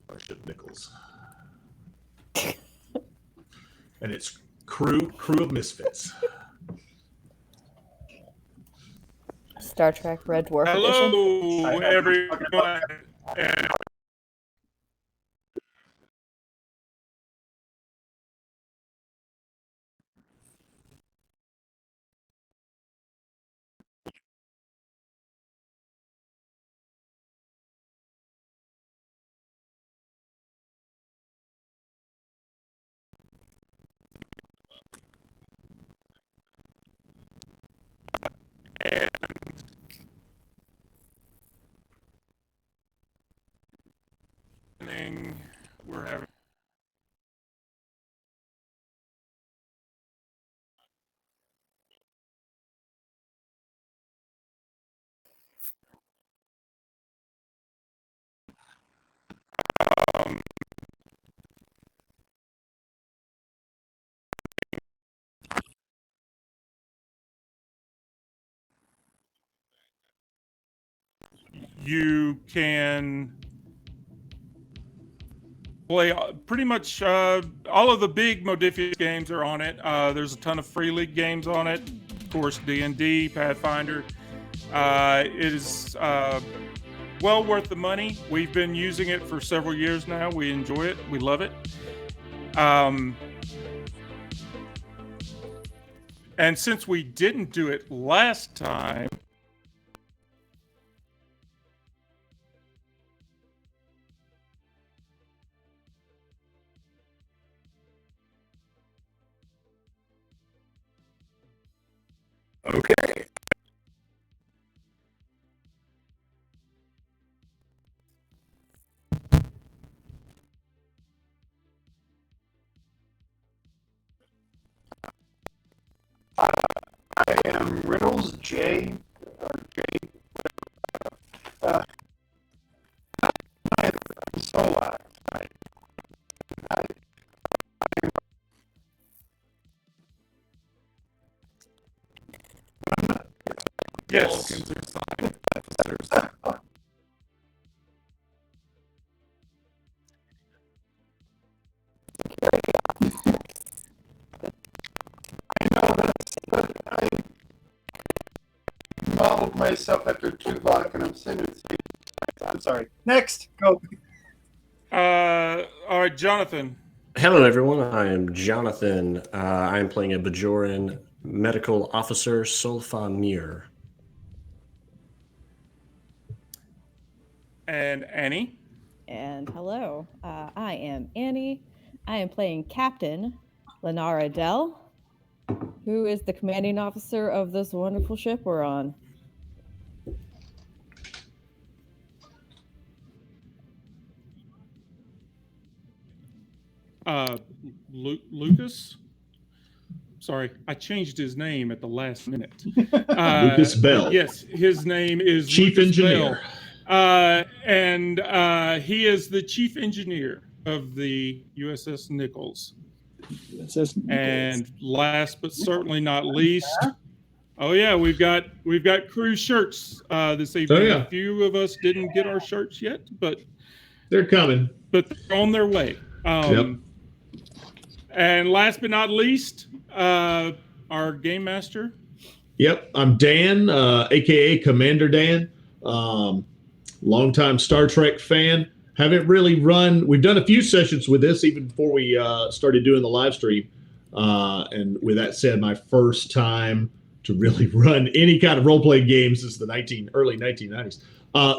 Starship Nichols. And it's crew of misfits. Star Trek Red Dwarf edition. Hello, everyone. And we're having you can play pretty much all of the big Modifius games are on it. There's a ton of Free League games on it. Of course, D&D, Pathfinder. It is well worth the money. We've been using it for several years now. We enjoy it. We love it. And since we didn't do it last time, Okay. I am Reynolds J. I'm so alive. yes. I modeled myself after Tuvok, and I'm sending it to you. I'm sorry. Next, go. All right, Jonathan. Hello, everyone. I am Jonathan. I am playing a Bajoran medical officer, Solfa. And Annie. And hello, I am Annie. I am playing Captain Lenara Dell, who is the commanding officer of this wonderful ship we're on. Lucas. Sorry, I changed his name at the last minute. Lucas Bell. Yes, his name is Chief Lucas Engineer. Bell. And he is the chief engineer of the U.S.S. Nichols. U.S.S. Nichols. And last but certainly not least, oh yeah, we've got crew shirts this evening. Oh, yeah. A few of us didn't get our shirts yet, but They're coming. they're on their way. Yep. And last but not least, our game master. Yep, I'm Dan, aka Commander Dan. Longtime Star Trek fan. Haven't really run. We've done a few sessions with this even before we started doing the live stream. And with that said, my first time to really run any kind of role playing game since the early 1990s.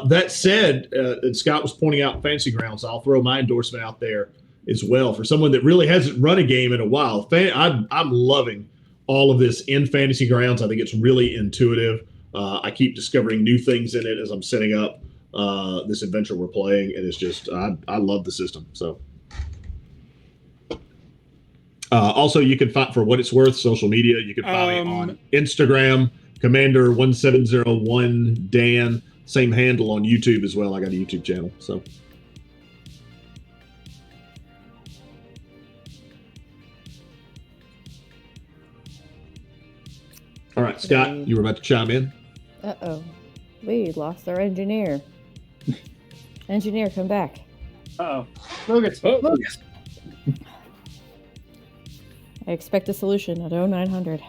That said, and Scott was pointing out Fantasy Grounds. I'll throw my endorsement out there as well for someone that really hasn't run a game in a while. I'm loving all of this in Fantasy Grounds. I think it's really intuitive. I keep discovering new things in it as I'm setting up this adventure we're playing, and it's just I love the system. So also, you can find, for what it's worth, social media. You can find me on Instagram, Commander1701 Dan. Same handle on YouTube as well. I got a YouTube channel. So. All right, Scott, you were about to chime in. Uh-oh. We lost our engineer. Engineer, come back. Uh-oh. Lucas. Oh. Lucas. I expect a solution at 0900.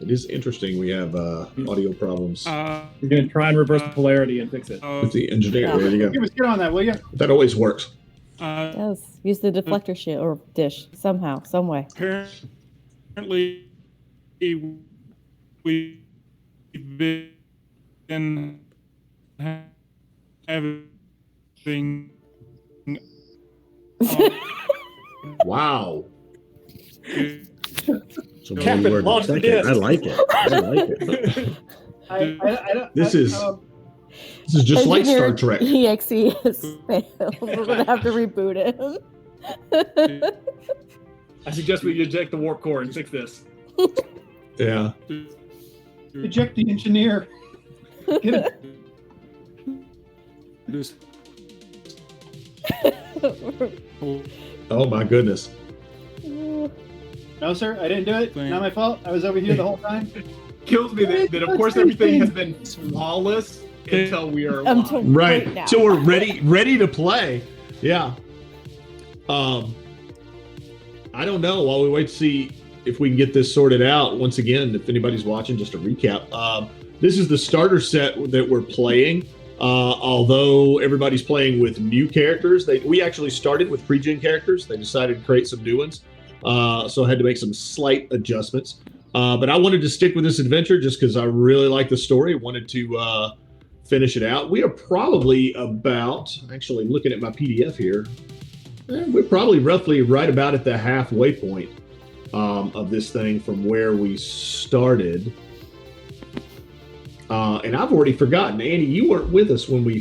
It is interesting. We have audio problems I'm going to try and reverse the polarity and fix it. with the engineer. Yeah. There you go. Give us get on that, will you? That always works. Yes, use the deflector shield or dish somehow, some way. Apparently, we've been having. Wow. So Captain, one word launch the second. disc. I like it. I like it. I don't. This is just like Star Trek. EXE has failed. We're gonna have to reboot it. I suggest we eject the warp core and fix this. Yeah. Eject the engineer. Get it. This Oh my goodness. No, sir, I didn't do it. Not my fault. I was over here the whole time. Kills me that of course everything has been flawless until we are live. Until Right. now. So we're ready to play. Yeah. I don't know. While we wait to see if we can get this sorted out, once again, if anybody's watching, just a recap. This is the starter set that we're playing. Although everybody's playing with new characters, we actually started with pre-gen characters. They decided to create some new ones, so I had to make some slight adjustments. But I wanted to stick with this adventure just because I really like the story. Wanted to finish it out. We are probably about, actually looking at my PDF here, we're probably roughly right about at the halfway point of this thing from where we started. And I've already forgotten. Andy, you weren't with us when we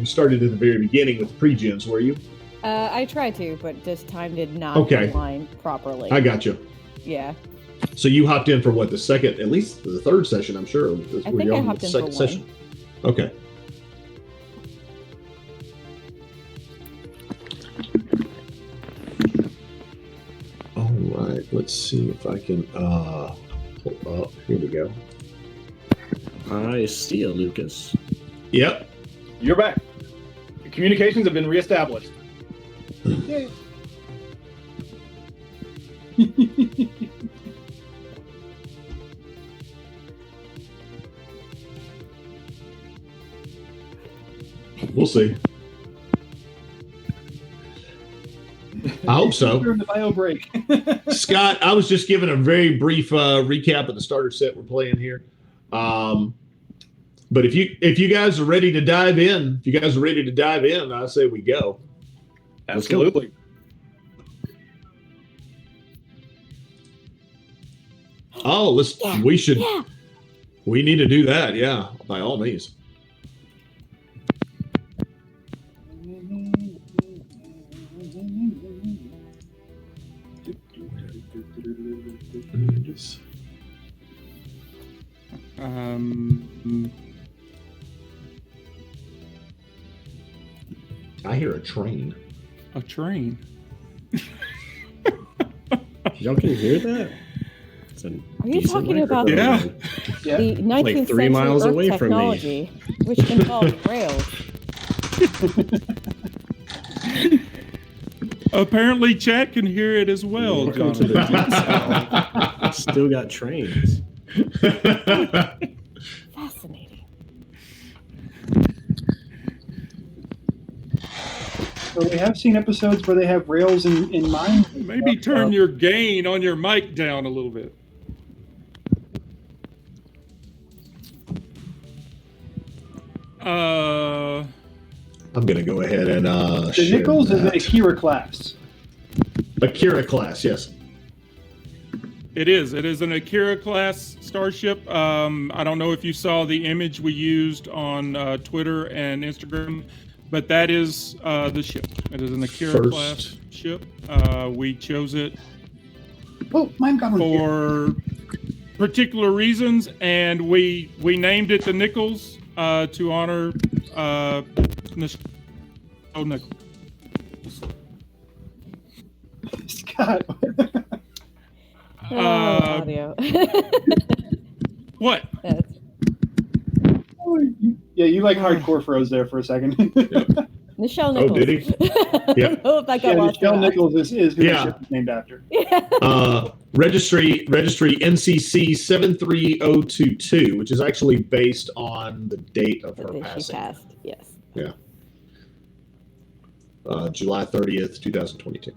started at the very beginning with the pre-gens, were you? I tried to, but this time did not Okay. align properly. I got you. Yeah. So you hopped in for what, the second, at least the third session, I'm sure. I think I hopped in for one. Okay. All right. Let's see if I can pull up. Here we go. I see you, Lucas. Yep. You're back. The communications have been reestablished. Yay. We'll see. I hope so. During the bio break. Scott, I was just giving a very brief recap of the starter set we're playing here. But if you guys are ready to dive in, I say we go. Absolutely. Oh, Yeah. We need to do that. Yeah, by all means. I hear a train. A train. Y'all can hear that? It's a Are you decent talking about microphone. Yeah. the 19th 3 miles century away Earth from me. technology, which involved rails? Apparently, chat can hear it as well, Welcome to the Jonathan. deep south. Still got trains. Fascinating. So we have seen episodes where they have rails in mind. Maybe turn your gain on your mic down a little bit. I'm going to go ahead and The share Nichols is an that. Akira class. Akira class, yes. It is. It is an Akira class starship. I don't know if you saw the image we used on Twitter and Instagram, but that is the ship. It is an Akira class ship. We chose it Oh, mine got one here. for particular reasons, and we named it the Nichols to honor Nichols. Scott. Audio. What? That's- Oh, yeah, Yeah, you like hardcore froze there for a second. Nichelle Oh, Nichols. did he? I Yeah. don't know if that got Yeah, lost. or Nichelle not. Nichols is who Yeah. the ship is named after. Yeah. Registry NCC 73022, which is actually based on the date of The her day she passing. passed. Yes. July 30th, 2022.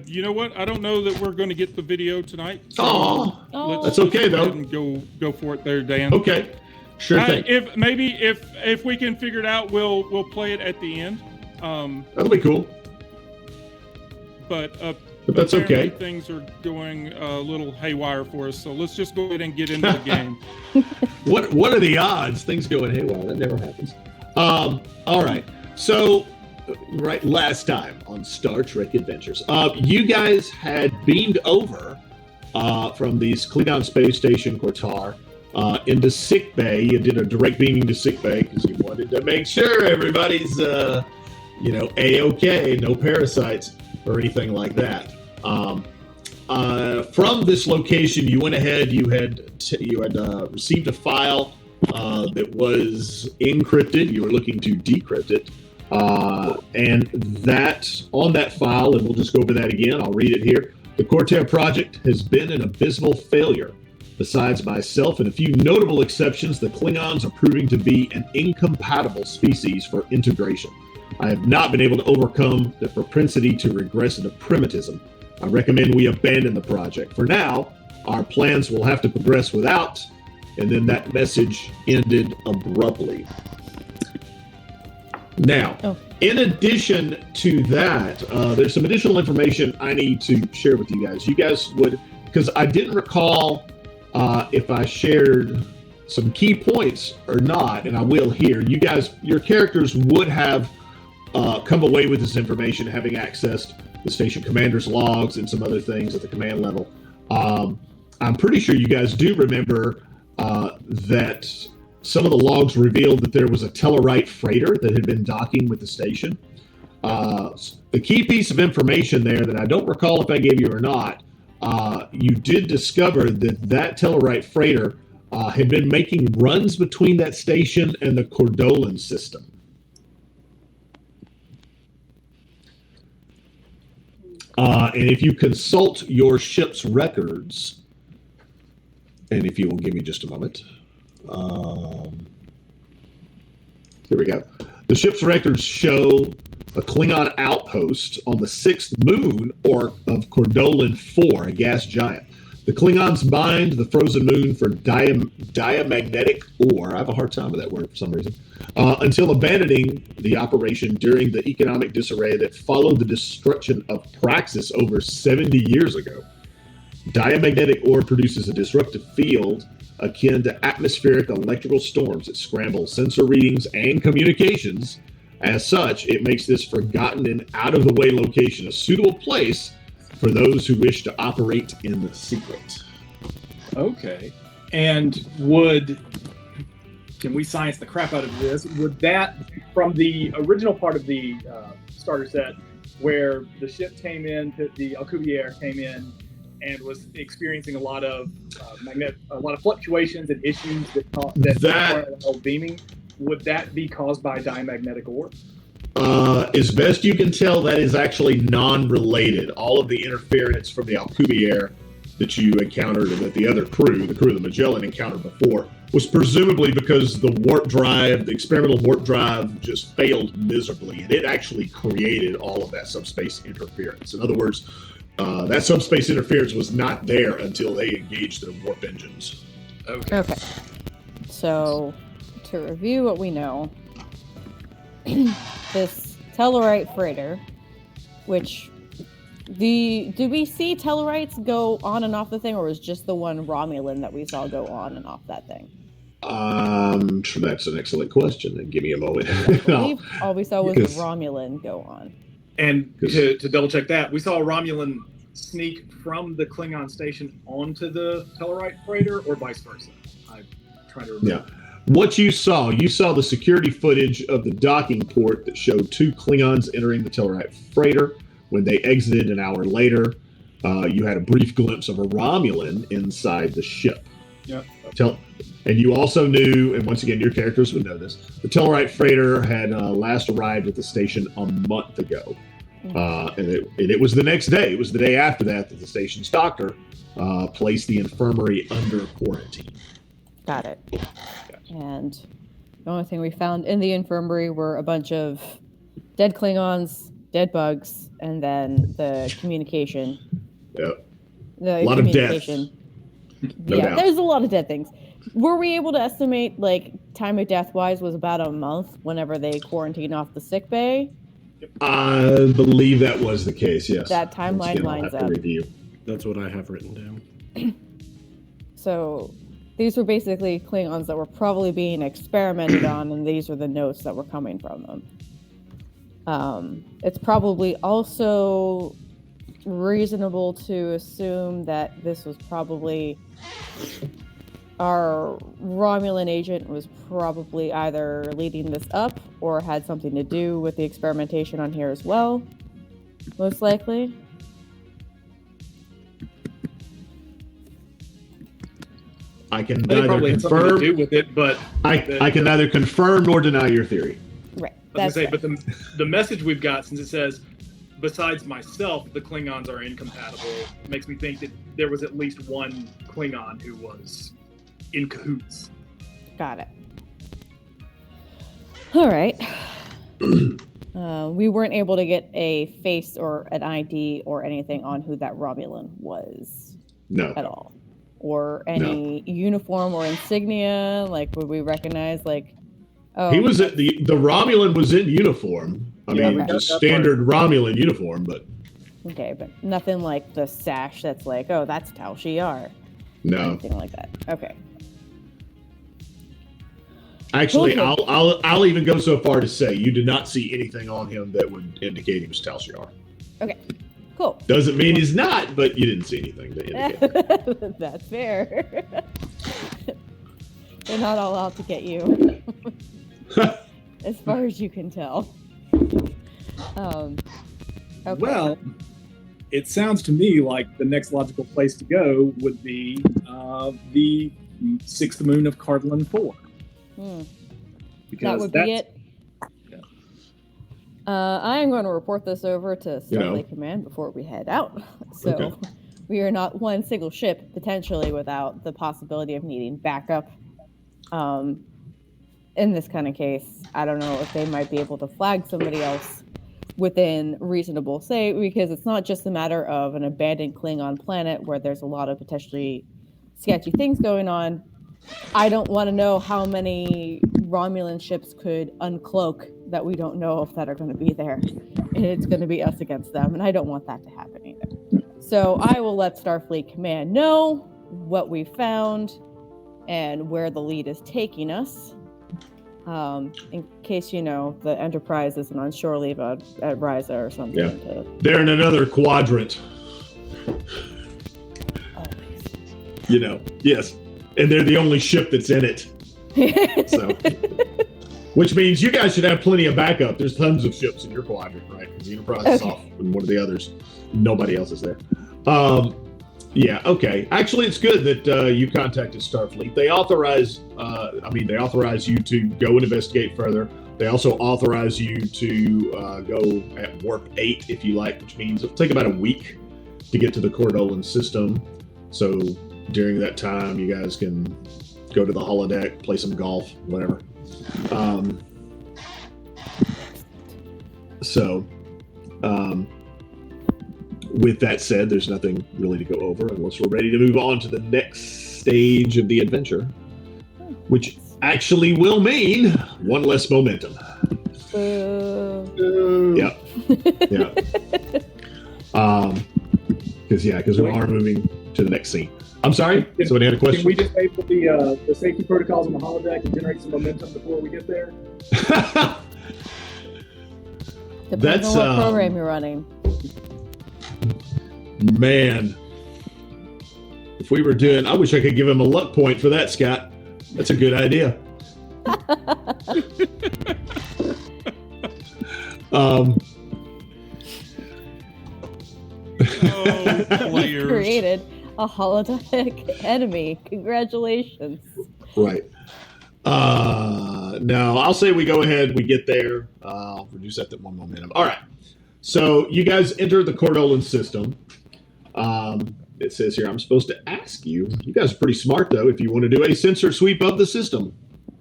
You know what? I don't know that we're going to get the video tonight. So Aw, Oh. that's okay, go though. ahead and go for it there, Dan. Okay, sure thing. If we can figure it out, we'll play it at the end. That'll be cool. But that's apparently okay. Things are going a little haywire for us, so let's just go ahead and get into the game. What are the odds? Things going haywire. That never happens. All right. So, last time on Star Trek Adventures, you guys had beamed over from the Klingon space station Kortar into sick bay. You did a direct beaming to sick bay because you wanted to make sure everybody's A-OK, no parasites or anything like that. From this location, you went ahead. You had received a file that was encrypted. You were looking to decrypt it, and that on that file, and we'll just go over that again. I'll read it here. The Cortair project has been an abysmal failure. Besides myself and a few notable exceptions, the Klingons are proving to be an incompatible species for integration. I have not been able to overcome the propensity to regress into primitivism. I recommend we abandon the project. For now, our plans will have to progress without, and then that message ended abruptly. Now, in addition to that, there's some additional information I need to share with you guys. You guys would, because I didn't recall if I shared some key points or not, and I will here. You guys, your characters would have come away with this information, having accessed the station commander's logs and some other things at the command level. I'm pretty sure you guys do remember that some of the logs revealed that there was a Tellarite freighter that had been docking with the station. The key piece of information there that I don't recall if I gave you or not, you did discover that Tellarite freighter had been making runs between that station and the Cordolan system. And if you consult your ship's records, and if you will give me just a moment, here we go. The ship's records show a Klingon outpost on the sixth moon of Cordolan 4, a gas giant. The Klingons mined the frozen moon for diamagnetic ore. I have a hard time with that word for some reason. Until abandoning the operation during the economic disarray that followed the destruction of Praxis over 70 years ago. Diamagnetic ore produces a disruptive field akin to atmospheric electrical storms that scramble sensor readings and communications. As such, it makes this forgotten and out-of-the-way location a suitable place for those who wish to operate in the secret. Okay. And can we science the crap out of this? Would that, from the original part of the starter set, where the ship came in, the Alcubierre came in, and was experiencing a lot of fluctuations and issues that beaming, would that be caused by diamagnetic ore? As best you can tell, that is actually non-related. All of the interference from the Alcubierre that you encountered and that the other crew, the crew of the Magellan, encountered before, was presumably because the experimental warp drive just failed miserably, and it actually created all of that subspace interference. In other words, that subspace interference was not there until they engaged their warp engines. Okay. So, to review what we know, this Tellarite freighter, which do we see Tellarites go on and off the thing, or was just the one Romulan that we saw go on and off that thing? That's an excellent question. And give me a moment. I believe all we saw was the Romulan go on. And to double check that, we saw a Romulan sneak from the Klingon station onto the Tellarite freighter, or vice versa. I'm trying to remember. Yeah. What you saw the security footage of the docking port that showed two Klingons entering the Tellarite freighter. When they exited an hour later, you had a brief glimpse of a Romulan inside the ship. Yep. And you also knew, and once again, your characters would know this, the Tellarite freighter had last arrived at the station a month ago. And it was the next day. It was the day after that the station's doctor placed the infirmary under quarantine. Got it. And the only thing we found in the infirmary were a bunch of dead Klingons, dead bugs, and then the communication. Yep. A lot of death. No Yeah, doubt. there's a lot of dead things. Were we able to estimate, like, time of death wise was about a month whenever they quarantined off the sick bay? I believe that was the case, yes. That timeline Once again, I'll lines have to up. review. That's what I have written down. So these were basically Klingons that were probably being experimented on, and these are the notes that were coming from them. It's probably also reasonable to assume that this was probably our Romulan agent was probably either leading this up or had something to do with the experimentation on here as well, most likely. I can They neither probably had something to confirm. do with it, but I can neither confirm nor deny your theory. Right. I was That's gonna say, right. but the message we've got, since it says, besides myself, the Klingons are incompatible, makes me think that there was at least one Klingon who was in cahoots. Got it. All right. We weren't able to get a face or an ID or anything on who that Romulan was No. at all, or any uniform or insignia. Like, would we recognize? Like, oh, He was at the Romulan was in uniform. I Yeah, mean, we got just that standard Romulan uniform, but okay, but nothing like the sash that's like, oh, that's Tal Shiar. no. Anything like that. Okay. Actually, Okay. I'll even go so far to say you did not see anything on him that would indicate he was Tal Shiar. Okay. Cool. Doesn't mean he's not, but you didn't see anything to indicate. That's fair. They're not all out to get you, as far as you can tell. Okay. Well, it sounds to me like the next logical place to go would be the sixth moon of Cardinal 4. that Because would that's, be it. Yeah. I am going to report this over to You know. Starfleet Command before we head out. So Okay. we are not one single ship, potentially without the possibility of needing backup. In this kind of case, I don't know if they might be able to flag somebody else within reasonable say, because it's not just a matter of an abandoned Klingon planet where there's a lot of potentially sketchy things going on. I don't want to know how many Romulan ships could uncloak that we don't know if that are going to be there. And it's going to be us against them, and I don't want that to happen either. So I will let Starfleet Command know what we found and where the lead is taking us. In case, the Enterprise isn't on shore leave at Ryza or something. Yeah. They're in another quadrant. Always. Yes. And they're the only ship that's in it. So, which means you guys should have plenty of backup. There's tons of ships in your quadrant, right? Because the Enterprise is off and one of the others. Nobody else is there. Yeah, okay. Actually, it's good that you contacted Starfleet. They authorize you to go and investigate further. They also authorize you to go at warp 8 if you like, which means it'll take about a week to get to the Cordolan system. So during that time, you guys can go to the holodeck, play some golf, whatever. With that said, there's nothing really to go over unless we're ready to move on to the next stage of the adventure, which actually will mean one less momentum. Yeah. Because we are moving to the next scene. I'm sorry? Somebody had a question? Can we disable the safety protocols on the holodeck and generate some momentum before we get there? Depends on what program you're running. Man. If we were doing, I wish I could give him a luck point for that, Scott. That's a good idea. Oh, You players. created a holodeck enemy. Congratulations. Right. No, I'll say we go ahead. We get there. Reduce that to 1 momentum. All right. So you guys enter the Cordolan system. It says here I'm supposed to ask you. You guys are pretty smart though. If you want to do a sensor sweep of the system.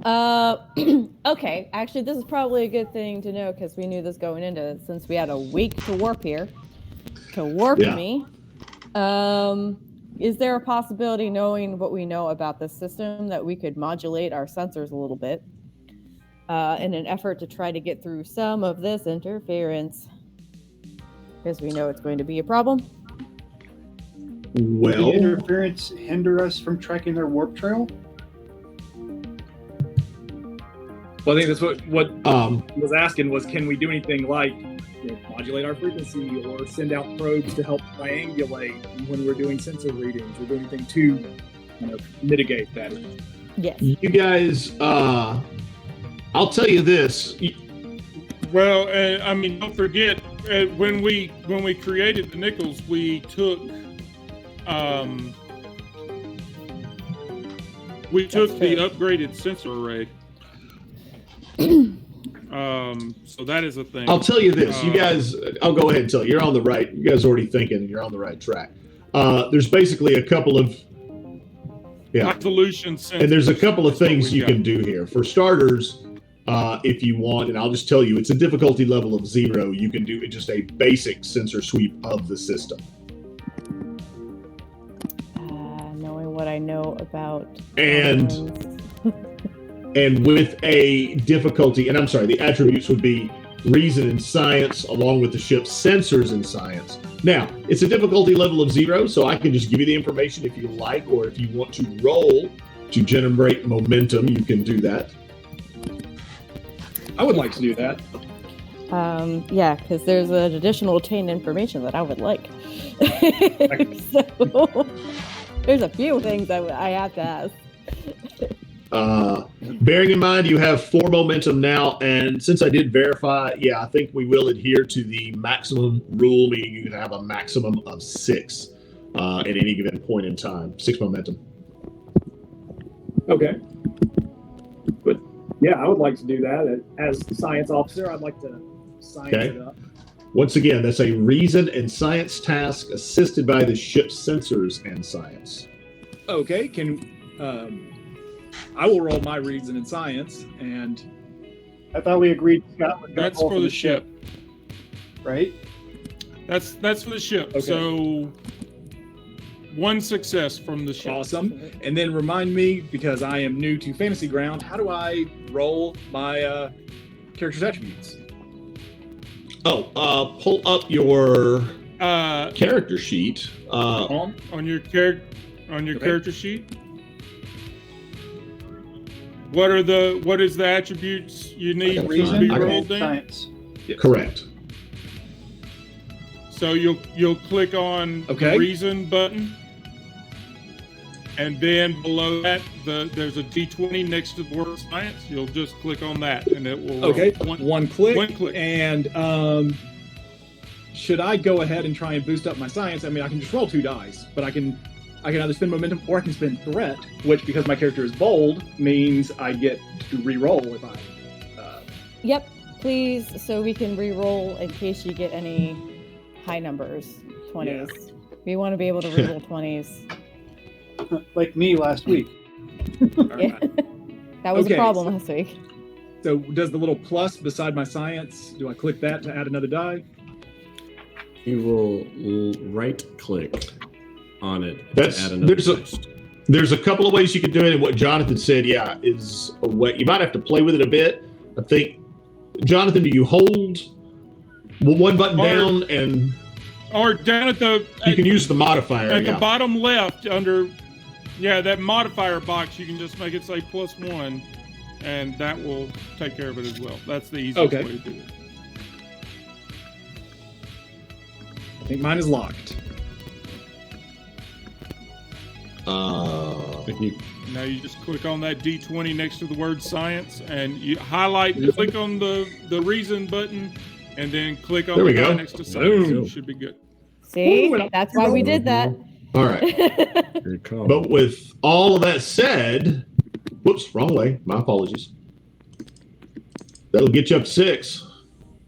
Okay. Actually, this is probably a good thing to know because we knew this going into it, since we had a week to warp here. To warp Yeah. me. Is there a possibility, knowing what we know about this system, that we could modulate our sensors a little bit in an effort to try to get through some of this interference? Because we know it's going to be a problem. Will the Well, interference hinder us from tracking their warp trail? Well, I think that's what um, was asking was, can we do anything like modulate our frequency or send out probes to help triangulate when we're doing sensor readings or do anything to kind of mitigate that? Yes. you guys, I'll tell you this. Well, I mean, don't forget when we created the Nichols, we took the upgraded sensor array. So that is a thing. I'll tell you this. You guys, I'll go ahead and tell you. You're on the right. You guys are already thinking, and you're on the right track. There's basically a couple of Evolution sensors. and there's a couple of That's what things we you got. can do here. For starters, if you want, and I'll just tell you, it's a difficulty level of 0. You can do just a basic sensor sweep of the system. Knowing what I know about And with a difficulty, and I'm sorry, the attributes would be reason and science, along with the ship's sensors and science. Now, it's a difficulty level of 0, so I can just give you the information if you like, or if you want to roll to generate momentum, you can do that. I would like to do that. Yeah, because there's an additional chain information that I would like. So there's a few things I have to ask. Bearing in mind you have 4 momentum now, and since I did verify, I think we will adhere to the maximum rule, meaning you can have a maximum of 6 at any given point in time. 6 momentum. Okay. But yeah, I would like to do that. As the science officer, I'd like to science Okay. it up. Once again, that's a reason and science task assisted by the ship's sensors and science. Okay, I will roll my reason in science, and I thought we agreed Scott would That's roll for the ship. right? That's for the ship. Okay. So 1 success from the ship. awesome. And then remind me, because I am new to Fantasy Ground, how do I roll my character's attributes? Pull up your Uh, character sheet. On? on your character sheet. What is the attributes you need to Reason be I got- rolled in? Science. Correct. So you'll click on Okay. the reason button, and then below that there's a D20 next to the word science. You'll just click on that, and it will roll. Okay, One- one click. one click. And should I go ahead and try and boost up my science? I mean, I can just roll 2 dice, but I can either spend momentum or I can spend threat, which, because my character is bold, means I get to re-roll if I. Yep, please, so we can re-roll in case you get any high numbers, 20s. We want to be able to re-roll 20s. Like me last week. Yeah. That was Okay, a problem last week. So does the little plus beside my science, do I click that to add another die? You will right click on it That's- to add another there's a- dice. There's a couple of ways you can do it, and what Jonathan said, is a way. You might have to play with it a bit. I think, Jonathan, do you hold one button Or- down, and Or down at you can use the modifier? at the bottom left under that modifier box, you can just make it say +1, and that will take care of it as well. That's the easiest Okay. way to do it. I think mine is locked. Now you just click on that D20 next to the word science, and you click on the reason button, and then click on There we the guy go. next to science. Boom. It should be good. See, Ooh, and that's why we did that. All right. Good call. But with all of that said, whoops, wrong way. My apologies. That'll get you up to 6.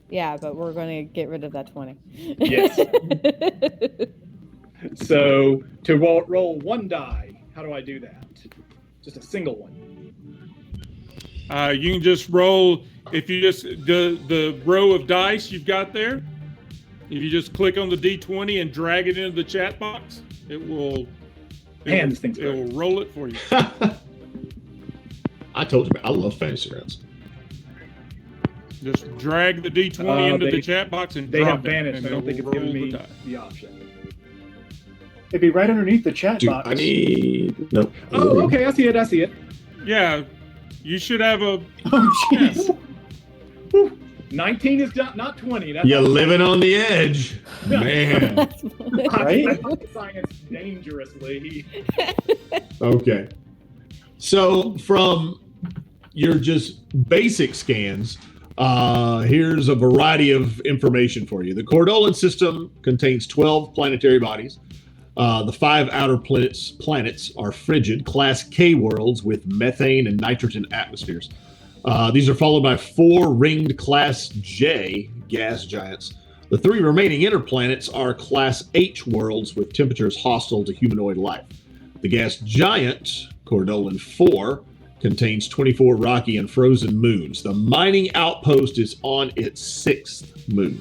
Yeah, but we're going to get rid of that 20. Yes. So to roll 1 die, how do I do that? Just a single one. You can just roll, if you just, the row of dice you've got there, if you just click on the D20 and drag it into the chat box, it will roll it for you. I told you, I love fantasy rounds. Just drag the D20 into the chat box and They drop have it. vanished. and I don't it think it's will giving roll me die. the option. It'd be right underneath the chat Dude, box. I need no. Oh, okay. I see it. Yeah, you should have a. Oh, jeez. Whew. 19 is not 20. That's You're living on the edge, man. right? Science dangerously. Okay. So from your just basic scans, here's a variety of information for you. The Cordolan system contains 12 planetary bodies. The 5 outer planets are frigid, Class K worlds with methane and nitrogen atmospheres. These are followed by 4 ringed Class J gas giants. The 3 remaining inner planets are Class H worlds with temperatures hostile to humanoid life. The gas giant, Cordolan 4, contains 24 rocky and frozen moons. The mining outpost is on its 6th moon.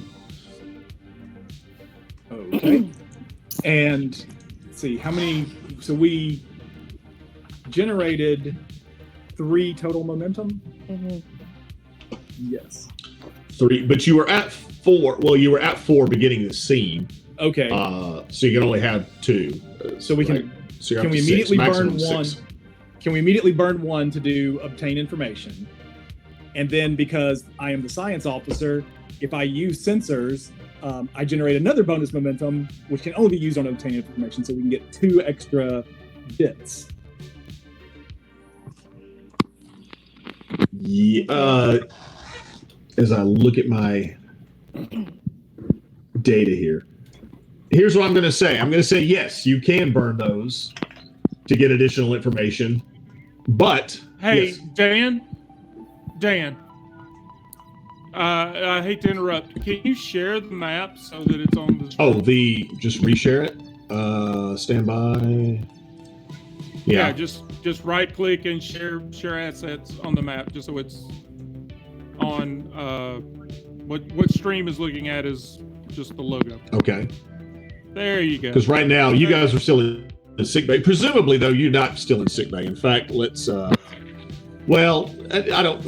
Okay. And let's see how many. So we generated 3 total momentum. Mhm. Yes. 3, but you were at 4. Well, you were at 4 beginning the scene. Okay. So you can only have 2. So we can. right? So you're Can up we to 6, immediately burn maximum one? 6. Can we immediately burn 1 to do obtain information? And then because I am the science officer, if I use sensors, I generate another bonus momentum, which can only be used on obtain information, so we can get 2 extra bits. Yeah, as I look at my data here, here's what I'm going to say. I'm going to say yes, you can burn those to get additional information, but Hey, yes. Dan. I hate to interrupt. Can you share the map so that it's on the? Oh, just reshare it. Stand by. Yeah, just right click and share assets on the map, just so it's on. What stream is looking at is just the logo. Okay. There you go. Because right now you guys are still in sick bay. Presumably, though, you're not still in sick bay. In fact, let's. Well, I don't.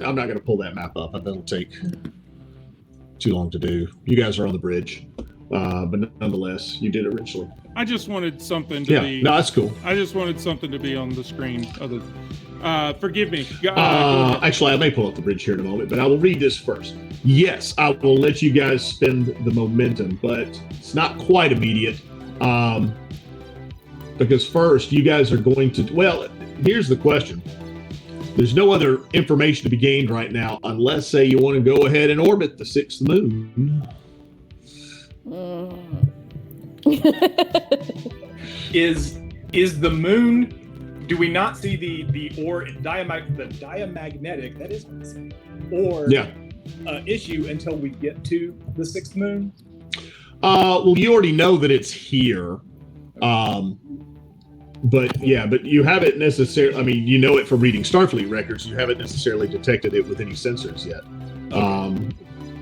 I'm not going to pull that map up. That'll take too long to do. You guys are on the bridge, but nonetheless, you did originally. I just wanted something to be. No, that's cool. I just wanted something to be on the screen. Forgive me. Actually, I may pull up the bridge here in a moment, but I will read this first. Yes, I will let you guys spend the momentum, but it's not quite immediate. Because first, you guys are going to. Well, here's the question. There's no other information to be gained right now, unless, say, you want to go ahead and orbit the 6th moon. Is the moon? Do we not see the diamagnetic? That is or issue until we get to the 6th moon? Well, you already know that it's here. But you haven't necessarily, I mean, you know it from reading Starfleet records, you haven't necessarily detected it with any sensors yet.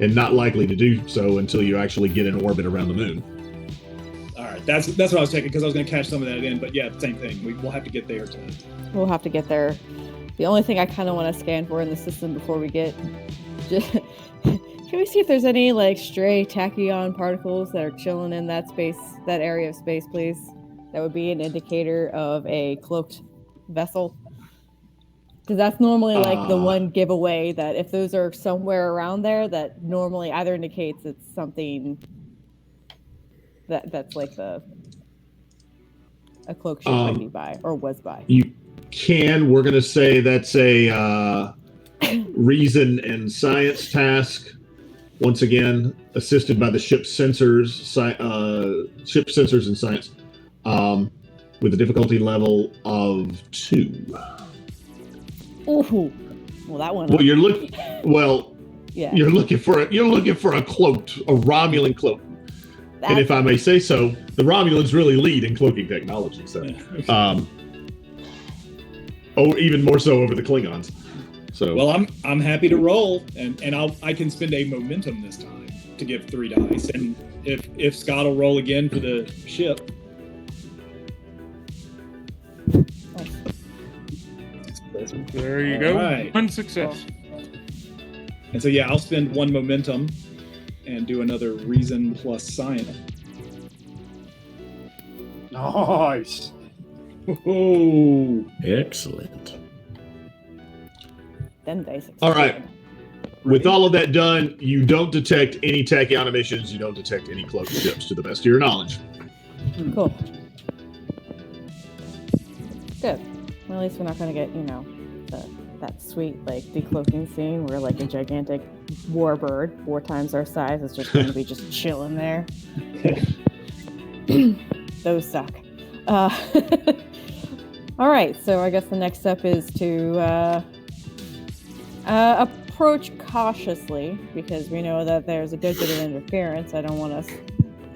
And not likely to do so until you actually get in orbit around the moon. All right, that's what I was checking, because I was going to catch some of that in, but yeah, same thing. We'll have to get there too. We'll have to get there. The only thing I kind of want to scan for in the system before we get... Can we see if there's any, like, stray tachyon particles that are chilling in that area of space, please? That would be an indicator of a cloaked vessel. Because that's normally like the one giveaway that if those are somewhere around there, that normally either indicates it's something that's like a cloak ship might be by or was by. You can. We're going to say that's a reason and science task. Once again, assisted by the ship's sensors, and science, with a difficulty level of 2. Ooh. Well, that one. Well, you're looking. Well, Yeah. you're looking for a cloaked, a Romulan cloak. And if I may say so, the Romulans really lead in cloaking technology. So, even more so over the Klingons. So, Well, I'm happy to roll, and I can spend a momentum this time to give 3 dice, and if Scott will roll again for the ship. There you go. Right. One success. And so yeah, I'll spend 1 momentum and do another reason plus science. Nice. Oh, Excellent. Then dice. all right. With all of that done, you don't detect any tachyon emissions. You don't detect any cloaked ships, to the best of your knowledge. Cool. Good. Well, at least we're not going to get, that sweet, decloaking scene where, a gigantic warbird, 4 times our size, is just going to be just chilling there. Those suck. All right, so I guess the next step is to approach cautiously, because we know that there's a good bit of interference. I don't want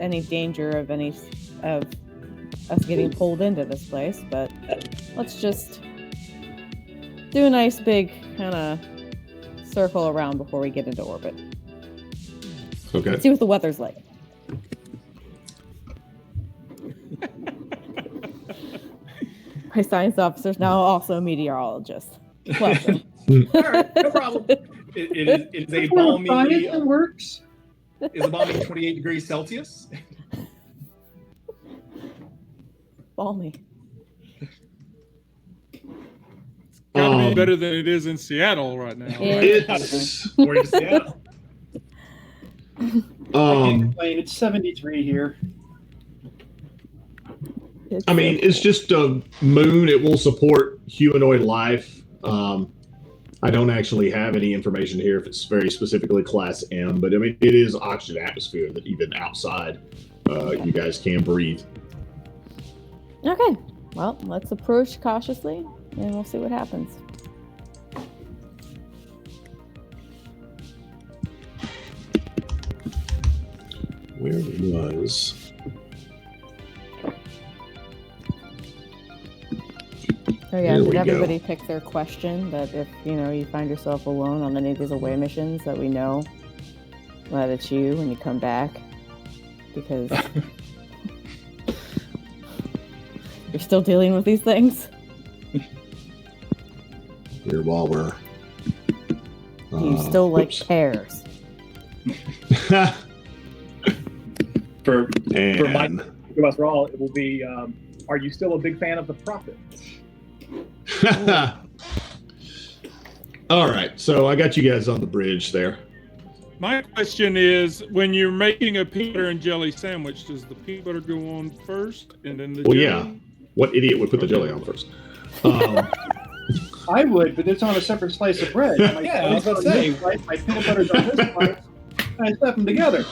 any danger of us getting pulled into this place, but let's just do a nice big kind of circle around before we get into orbit. Okay. See what the weather's like. My science officer's now also a meteorologist. Welcome. all right, no problem. It is a balmy. Science works. Is a balmy 28 degrees Celsius. Balmy. Gotta be better than it is in Seattle right now. Yeah. It's Or just yeah. I can't complain. It's 73 here. I mean, it's just a moon. It will support humanoid life. I don't actually have any information here if it's very specifically class M, but I mean, it is oxygen atmosphere that even outside, you guys can breathe. Okay. Well, let's approach cautiously, and we'll see what happens. Where was? Oh yeah, Here did we go. everybody pick their question that if, you find yourself alone on any of these away missions, that we know that it's you when you come back? Because you're still dealing with these things? Here while we're... You still like whoops. pears. For Mike, And... give us all, it will be. Are you still a big fan of the Prophet? All right, so I got you guys on the bridge there. My question is, when you're making a peanut butter and jelly sandwich, does the peanut butter go on first and then the Well, jelly? yeah. What idiot would put the jelly on first? I would, but it's on a separate slice of bread. Yeah, I was about to say. My peanut butter's on this slice, and I stuff them together.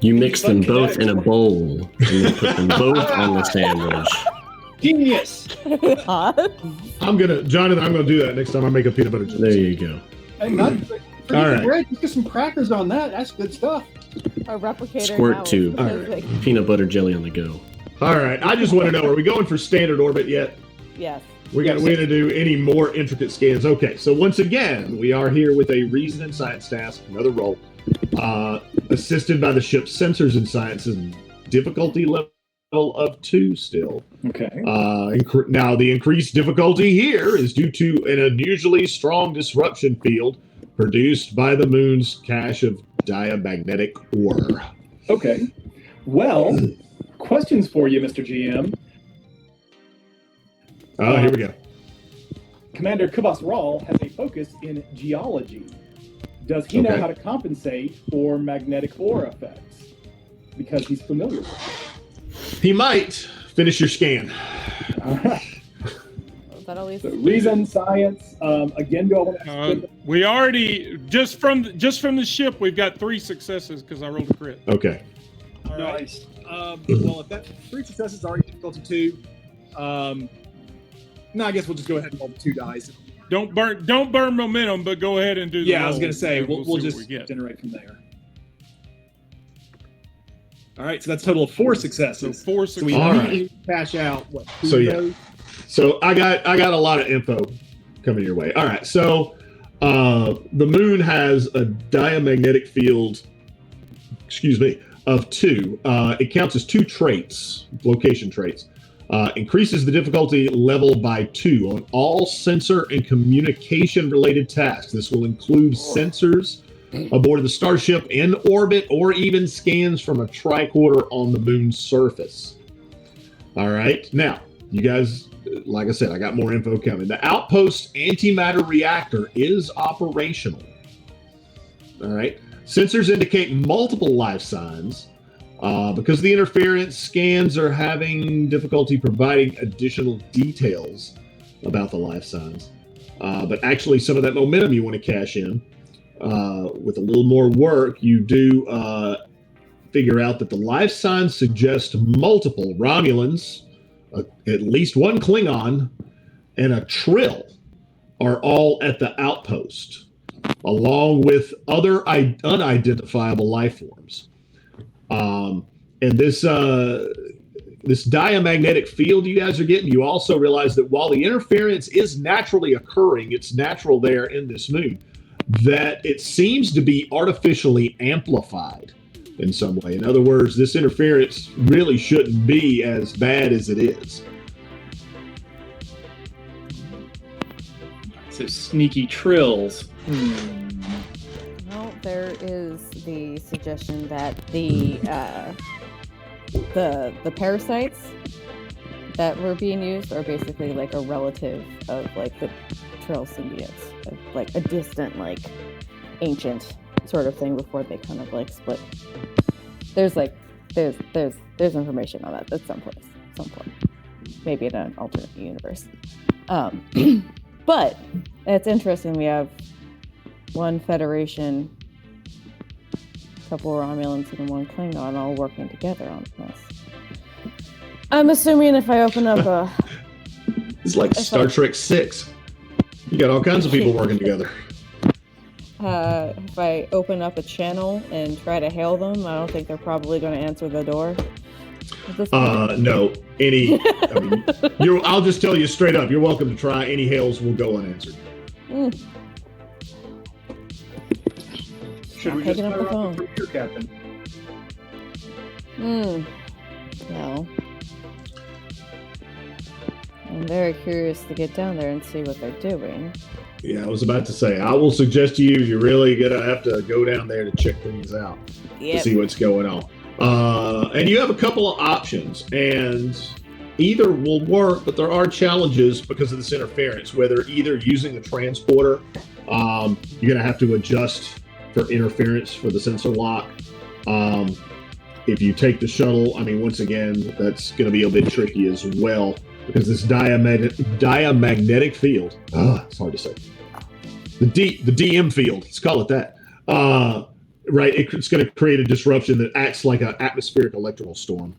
You mix them both in a bowl and then put them both on the sandwich. Genius. I'm gonna do that next time I make a peanut butter jelly. There you go. And not forget All the right. bread. Just get some crackers on that. That's good stuff. A replicator Squirt now is tube. perfect. Peanut butter jelly on the go. All right, I just want to know: are we going for standard orbit yet? Yes. We're gonna do any more intricate scans. Okay, so once again, we are here with a reason and science task, another roll, assisted by the ship's sensors and sciences, difficulty level of 2 still. Okay. Now, the increased difficulty here is due to an unusually strong disruption field produced by the moon's cache of diamagnetic ore. Okay. Well, questions for you, Mr. GM. Oh, here we go. Commander Kubas Rawl has a focus in geology. Does he know Okay. how to compensate for magnetic ore effects? Because he's familiar with it. He might finish your scan. All right. that at least? So reason, science. Again, do I want to? We already just from the ship, we've got 3 successes because I rolled a crit. Okay. All right. Nice. Well, if that 3 successes are already difficulty 2, no, I guess we'll just go ahead and roll the 2 dice. Don't burn momentum, but go ahead and do the I was roll, going to say and we'll see just what we get. generate from there. All right, so that's a total of 4 successes. So 4 So we successes. immediately cash out what? 2 So, of yeah. those? So I got a lot of info coming your way. All right. So the moon has a diamagnetic field, of 2. It counts as 2 traits, location traits. Increases the difficulty level by 2 on all sensor and communication related tasks. This will include sensors aboard the starship in orbit or even scans from a tricorder on the moon's surface. All right. Now, you guys, like I said, I got more info coming. The outpost antimatter reactor is operational. All right. Sensors indicate multiple life signs. Because the interference, scans are having difficulty providing additional details about the life signs. But actually, some of that momentum you want to cash in. With a little more work, you do figure out that the life signs suggest multiple Romulans, at least 1 Klingon, and a Trill are all at the outpost, along with other unidentifiable life forms. And this diamagnetic field you guys are getting, you also realize that while the interference is naturally occurring, it's natural there in this moon, that it seems to be artificially amplified in some way. In other words, this interference really shouldn't be as bad as it is. So sneaky trills. Well, there is the suggestion that the parasites that were being used are basically like a relative of like the Trill symbiotes, like a distant, like ancient sort of thing before they kind of like split. There's information on that at some point, maybe in an alternate universe. But it's interesting. We have 1 Federation, a couple Romulans, and 1 Klingon all working together on this. I'm assuming if I open up a... It's like Star Trek 6. You got all kinds of people working together. If I open up a channel and try to hail them, I don't think they're probably going to answer the door. No. I'll just tell you straight up. You're welcome to try. Any hails will go unanswered. Should we just fire off the computer, Captain? No. I'm very curious to get down there and see what they're doing. Yeah, I was about to say, I will suggest to you, you're really going to have to go down there to check things out to see what's going on. And you have a couple of options, and either will work, but there are challenges because of this interference, whether either using the transporter, you're going to have to adjust for interference for the sensor lock. If you take the shuttle, once again, that's going to be a bit tricky as well, because this diamagnetic field, it's hard to say. The DM field, let's call it that. Right, it's going to create a disruption that acts like an atmospheric electrical storm.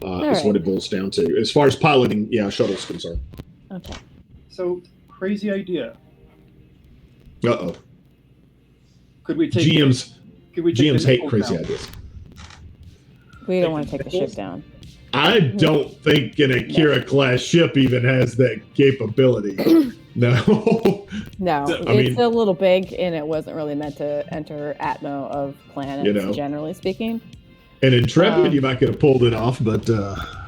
Is what it boils down to, as far as piloting, shuttle's concerned. Okay. So, crazy idea. Uh-oh. Could we take GMs hate crazy down? ideas. We don't want to take the ship down. I don't think an Akira-class ship even has that capability. No. No, it's a little big, and it wasn't really meant to enter Atmo of planets, generally speaking. And Intrepid, you might could have pulled it off, but...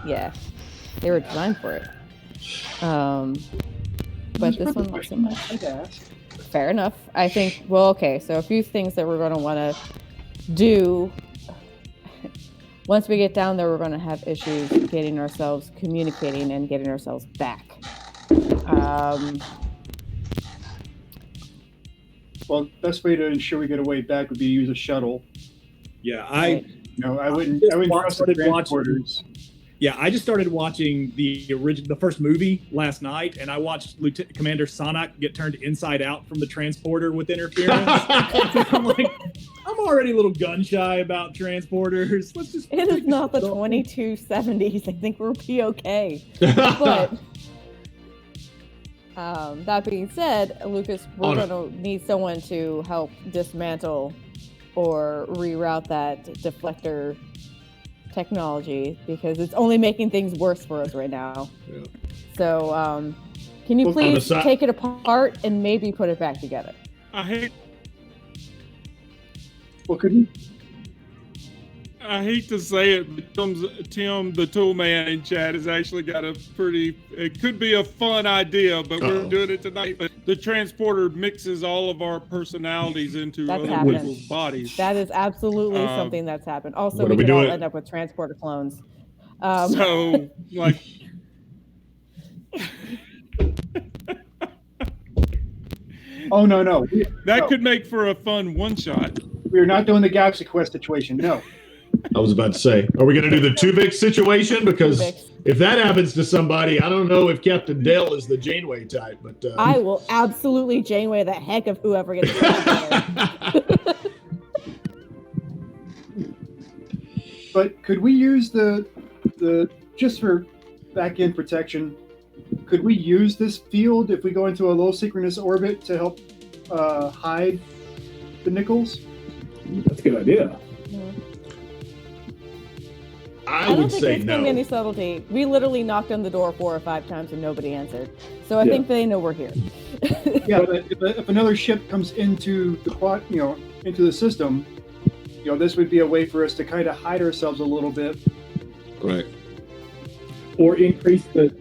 Yeah, they were designed for it. But this one, not so much. Fair enough. I think, so a few things that we're going to want to do. Once we get down there, we're going to have issues getting ourselves communicating and getting ourselves back. Well, best way to ensure we get a way back would be to use a shuttle. Yeah, I wouldn't trust the transporters. Yeah, I just started watching the first movie last night, and I watched Commander Sonak get turned inside out from the transporter with interference. I'm like, I'm already a little gun shy about transporters. Let's just. It is not the 2270s. I think we'll be okay. But that being said, Lucas, we're going to need someone to help dismantle or reroute that deflector technology, because it's only making things worse for us right now. Yeah. So can you please take it apart and maybe put it back together? I hate to say it, but Tim, the tool man in chat, has actually got it could be a fun idea, but we're doing it tonight. But the transporter mixes all of our personalities into other people's bodies. That is absolutely something that's happened. Also, we could all end up with transporter clones. So, like... Oh, no. That could make for a fun one-shot. We're not doing the Galaxy Quest situation, no. I was about to say, are we going to do the Tuvix situation? Because if that happens to somebody, I don't know if Captain Dale is the Janeway type, but I will absolutely Janeway the heck of whoever gets there. But could we use the just for back end protection? Could we use this field if we go into a low synchronous orbit to help hide the Nichols? That's a good idea. I would say no. I don't think there's going to be any subtlety. We literally knocked on the door 4 or 5 times and nobody answered. So I think they know we're here. Yeah, but if another ship comes into the into the system, this would be a way for us to kind of hide ourselves a little bit. Right. Or increase the.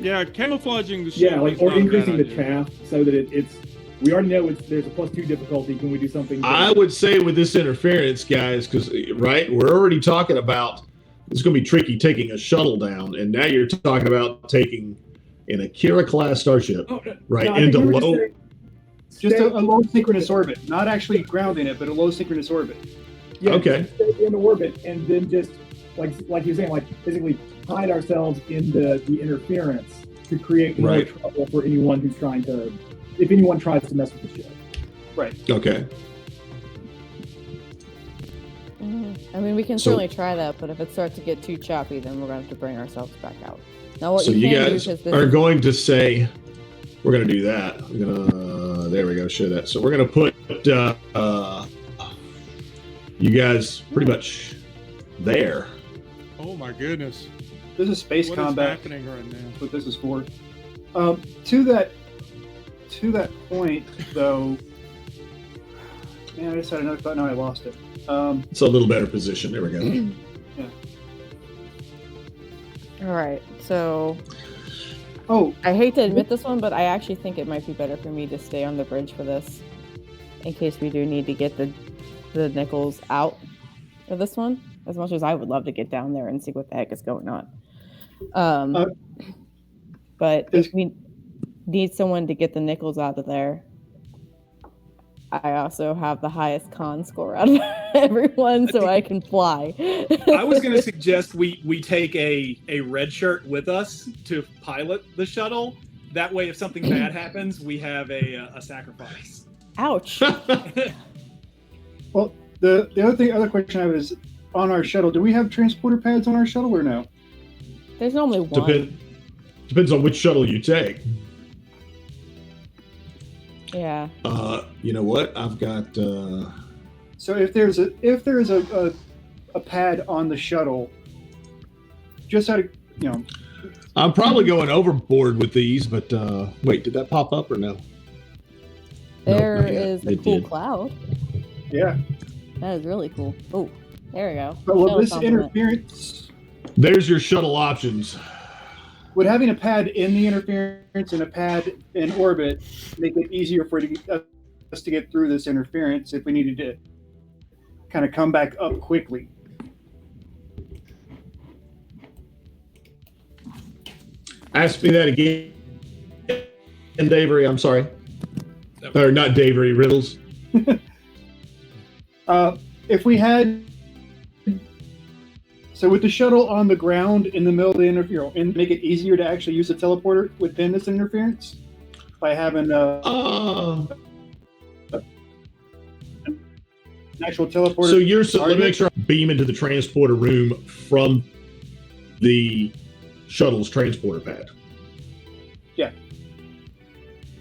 Yeah, camouflaging the ship. Yeah, or increasing the chaff so that it's. We already know there's a +2 difficulty. Can we do something? I would say with this interference, guys, because we're already talking about. It's going to be tricky taking a shuttle down, and now you're talking about taking an Akira-class starship, into low... Just a low synchronous orbit, not actually grounding it, but a low synchronous orbit. Yeah, okay. Stay in orbit, and then just, like you're saying, physically hide ourselves in the interference to create more trouble for anyone who's trying to... If anyone tries to mess with the ship. Right. Okay. I mean, we can certainly try that, but if it starts to get too choppy, then we're going to have to bring ourselves back out. Now, what you guys are going to say, we're going to do that. There we go, show that. So we're going to put you guys pretty much there. Oh my goodness. This is space combat. What is happening right now? That's what this is for. To that point, though, man, I just had another thought. No, I lost it. It's a little better position. There we go. Yeah. All right. So. Oh. I hate to admit this one, but I actually think it might be better for me to stay on the bridge for this, in case we do need to get the Nichols out of this one. As much as I would love to get down there and see what the heck is going on. But if we need someone to get the Nichols out of there, I also have the highest con score out of everyone, so I can fly. I was going to suggest we take a red shirt with us to pilot the shuttle. That way, if something bad happens, we have a sacrifice. Ouch. Well, the other question I have is, on our shuttle, do we have transporter pads on our shuttle or no? There's only one. Depends on which shuttle you take. Yeah. You know what? I've got. So if there's a pad on the shuttle, just out of I'm probably going overboard with these, but wait, did that pop up or no? There is a cool cloud. Yeah. That is really cool. Oh, there we go. But will this interference? There's your shuttle options. Would having a pad in the interference and a pad in orbit make it easier for us to get through this interference if we needed to kind of come back up quickly? Ask me that again, Davery. I'm sorry. Or not Davery, Riddles. If we had So with the shuttle on the ground in the middle of the interference, and make it easier to actually use the teleporter within this interference by having an actual teleporter. So let me make sure I beam into the transporter room from the shuttle's transporter pad. Yeah.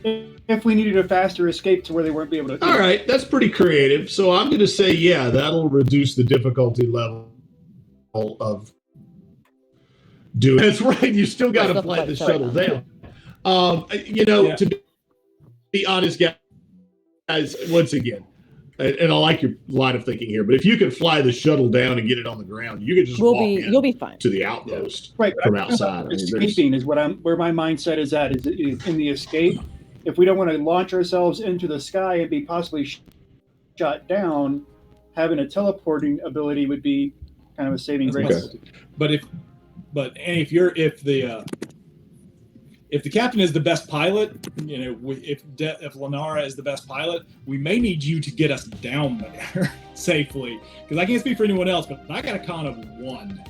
If we needed a faster escape to where they weren't be able to. All right, that's pretty creative. So I'm going to say, yeah, that'll reduce the difficulty level of doing. That's right. You still got to fly the shuttle down. To be honest, guys, once again, and I like your line of thinking here, but if you can fly the shuttle down and get it on the ground, you can just you'll be fine to the outpost right from outside. Escaping is where my mindset is at. Is in the escape. If we don't want to launch ourselves into the sky and be possibly shot down, having a teleporting ability would be kind of a saving grace. Okay. If the captain is the best pilot, if Lenara is the best pilot, we may need you to get us down there safely. Because I can't speak for anyone else, but I got a con of 1.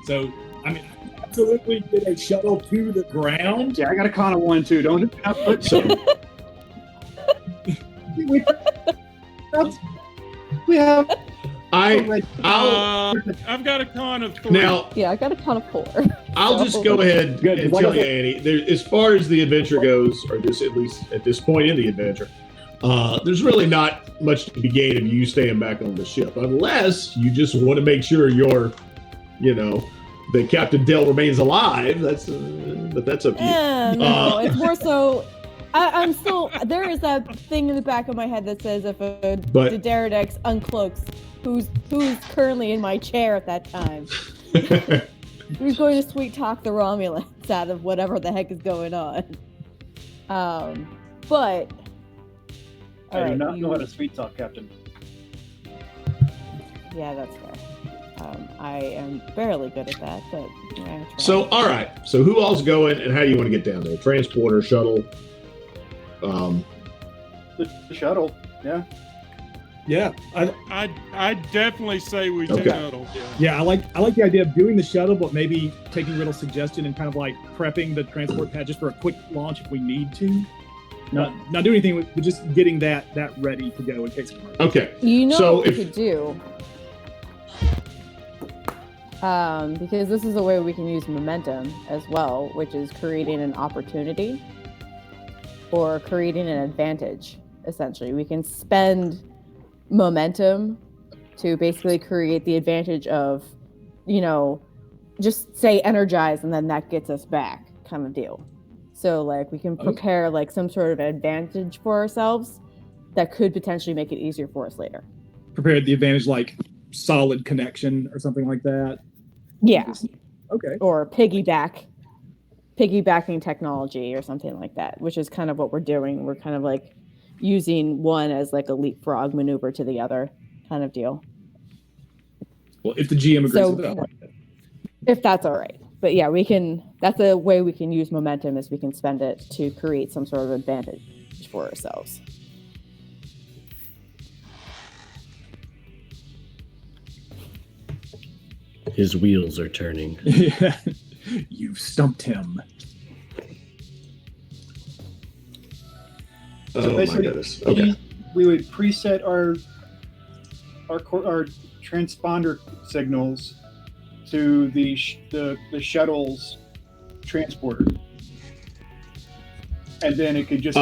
So, I mean, absolutely get a shuttle to the ground. Yeah, I got a con of 1 too. Don't put so. we have. I've got a con of 3. Now, yeah, I got a con of 4. I'll just go ahead and tell you, Annie. As far as the adventure goes, or this at least at this point in the adventure, there's really not much to be gained of you staying back on the ship, unless you just want to make sure that Captain Dell remains alive. But that's up to you. No, it's more so. I'm still. There is that thing in the back of my head that says if a Dederidex uncloaks, who's currently in my chair at that time, who's going to sweet talk the Romulans out of whatever the heck is going on. But I do not know how to sweet talk, Captain. Yeah, that's fair. I am barely good at that, but so all right. So who all's going, and how do you want to get down there? Transporter, shuttle. The shuttle, yeah. Yeah, I definitely say we take shuttle. Yeah, I like the idea of doing the shuttle, but maybe taking Riddle's suggestion and kind of like prepping the transport pad just for a quick launch if we need to. Not do anything with just getting that ready to go in case of emergency. Okay. What we could do. Because this is a way we can use momentum as well, which is creating an opportunity or creating an advantage. Essentially, we can spend momentum to basically create the advantage of, just say energize, and then that gets us back, kind of deal. So like we can prepare like some sort of advantage for ourselves that could potentially make it easier for us later. Prepare the advantage like solid connection or something like that. Yeah. Okay. Or piggybacking technology or something like that, which is kind of what we're doing. We're kind of like using one as like a leapfrog maneuver to the other kind of deal. Well, if the GM agrees with that. If that's all right. But yeah, that's a way we can use momentum, is we can spend it to create some sort of advantage for ourselves. His wheels are turning. Yeah. You've stumped him. So my goodness. Okay. We would preset our transponder signals to the shuttle's transporter, and then it could just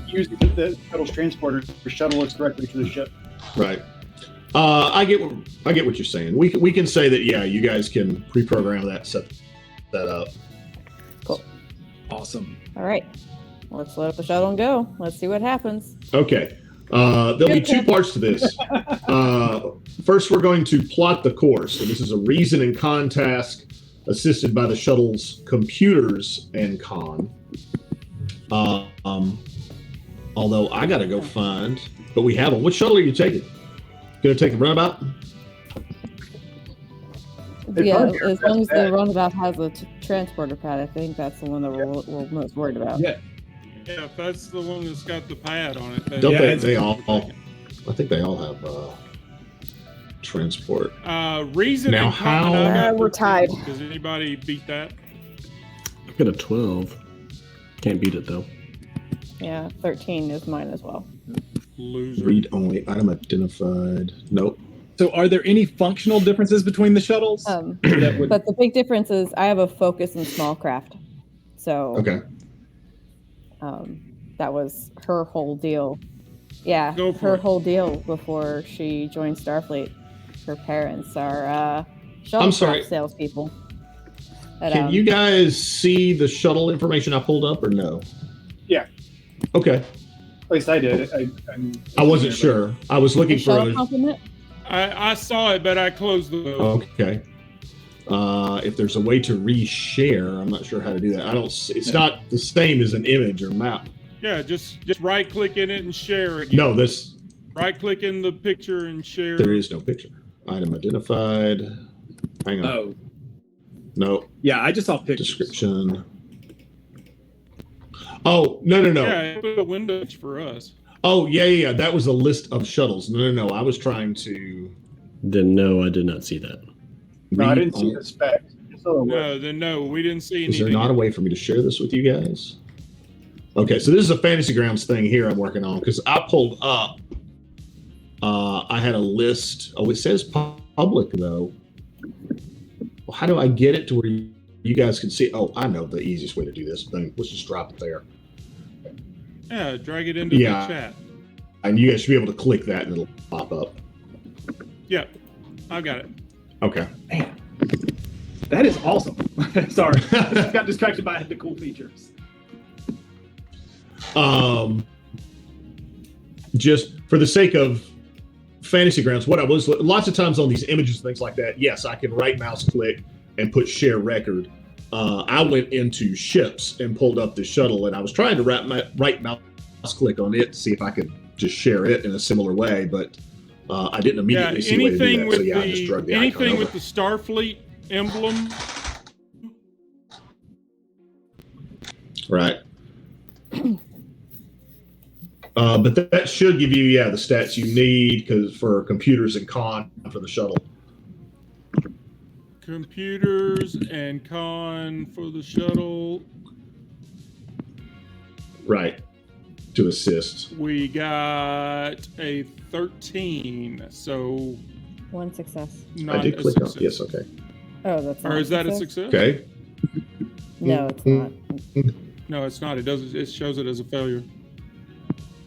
use the shuttle's transporter to shuttle us directly to the ship. Right. I get what you're saying. We can say that, yeah, you guys can pre-program that, set that up. Cool. Awesome. All right. Let's load up the shuttle and go. Let's see what happens. Okay. There'll be 2 parts to this. First, we're going to plot the course. So this is a reason and con task assisted by the shuttle's computers and con. Although I got to go find, but we have them. What shuttle are you taking? Going to take the runabout? Yeah, as long as the runabout has a transporter pad, I think that's the one that we're most worried about. Yeah. Yeah, if that's the one that's got the pad on it. Don't they all? I think they all have transport. Reason Now and con, how- I got We're 13. tied. Does anybody beat that? I've got a 12. Can't beat it though. Yeah, 13 is mine as well. Loser. Read only item identified. Nope. So, are there any functional differences between the shuttles? That would... But the big difference is I have a focus in small craft. So Okay. that was her whole deal. Yeah, Go for her it. whole deal before she joined Starfleet. Her parents are shuttlecraft sorry. salespeople. But, Can you guys see the shuttle information I pulled up or no? Yeah. Okay. At least I did. I wasn't sure. I was looking the for shuttle a. complement? I saw it, but I closed the. Okay. If there's a way to reshare, I'm not sure how to do that. I don't. It's not the same as an image or map. Yeah, just right click in it and share it. No, this. Right click in the picture and share. There is no picture. Item identified. Hang on. Oh, No. yeah, I just saw pictures. Description. Oh, no. Yeah, put a window for us. Oh, yeah. That was a list of shuttles. No. I was trying to. Then no, I did not see that. No, I read didn't see on- the spec. So No, we didn't see Is anything. there not a way for me to share this with you guys? Okay, so this is a Fantasy Grounds thing here I'm working on because I pulled up. I had a list. Oh, it says public though. Well, how do I get it to where you guys can see? Oh, I know the easiest way to do this. Boom. Let's just drop it there. Yeah, drag it into Yeah. the chat. And you guys should be able to click that and it'll pop up. Yep, I got it. Okay. That is awesome. Sorry, I got distracted by the cool features. Just for the sake of Fantasy Grounds, what I was lots of times on these images and things like that, yes, I can right mouse click and put share record. I went into ships and pulled up the shuttle, and I was trying to right mouse click on it to see if I could just share it in a similar way, but I didn't immediately see a way to do anything that. with So yeah, I just drug the icon anything over. with the Starfleet emblem. Right. But that should give you, the stats you need because for computers and con for the shuttle. Computers and con for the shuttle. Right. To assist. We got a 13, so One success. not I did a click on. success. Yes. Okay. Oh, that's not Or is that a success? Okay. No, it's not. No, it's not. It does. It shows it as a failure.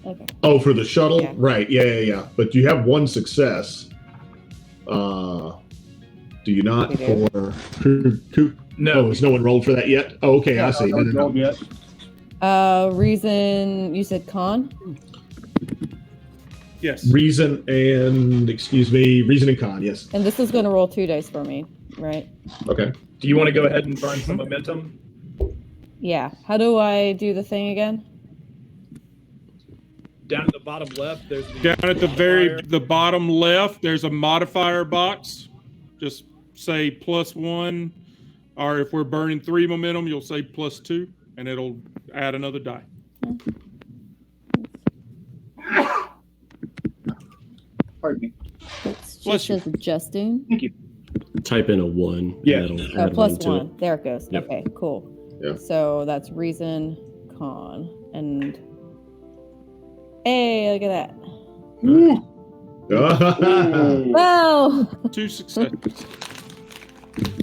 Okay. Oh, for the shuttle, Yeah. right? Yeah. But you have one success. Do you not We do. for Coop? No. Oh, has no one rolled for that yet? Oh, okay. I see. No. Yet. Reason you said con? Yes. Reason and reason and con. Yes. And this is going to roll 2 dice for me, right? Okay. Do you want to go ahead and burn some momentum? Yeah. How do I do the thing again? Down at the bottom left, there's the Down at the bottom left, there's a modifier box. Just say +1, or if we're burning 3 momentum, you'll say +2, and it'll add another die. Pardon me. It's Bless just you. adjusting. Thank you. Type in a 1. Yeah. And that'll Oh, add plus one to it. 1. There it goes. Yep. Okay, cool. Yeah. So that's reason, con, and hey, look at that. Wow. 2 successes.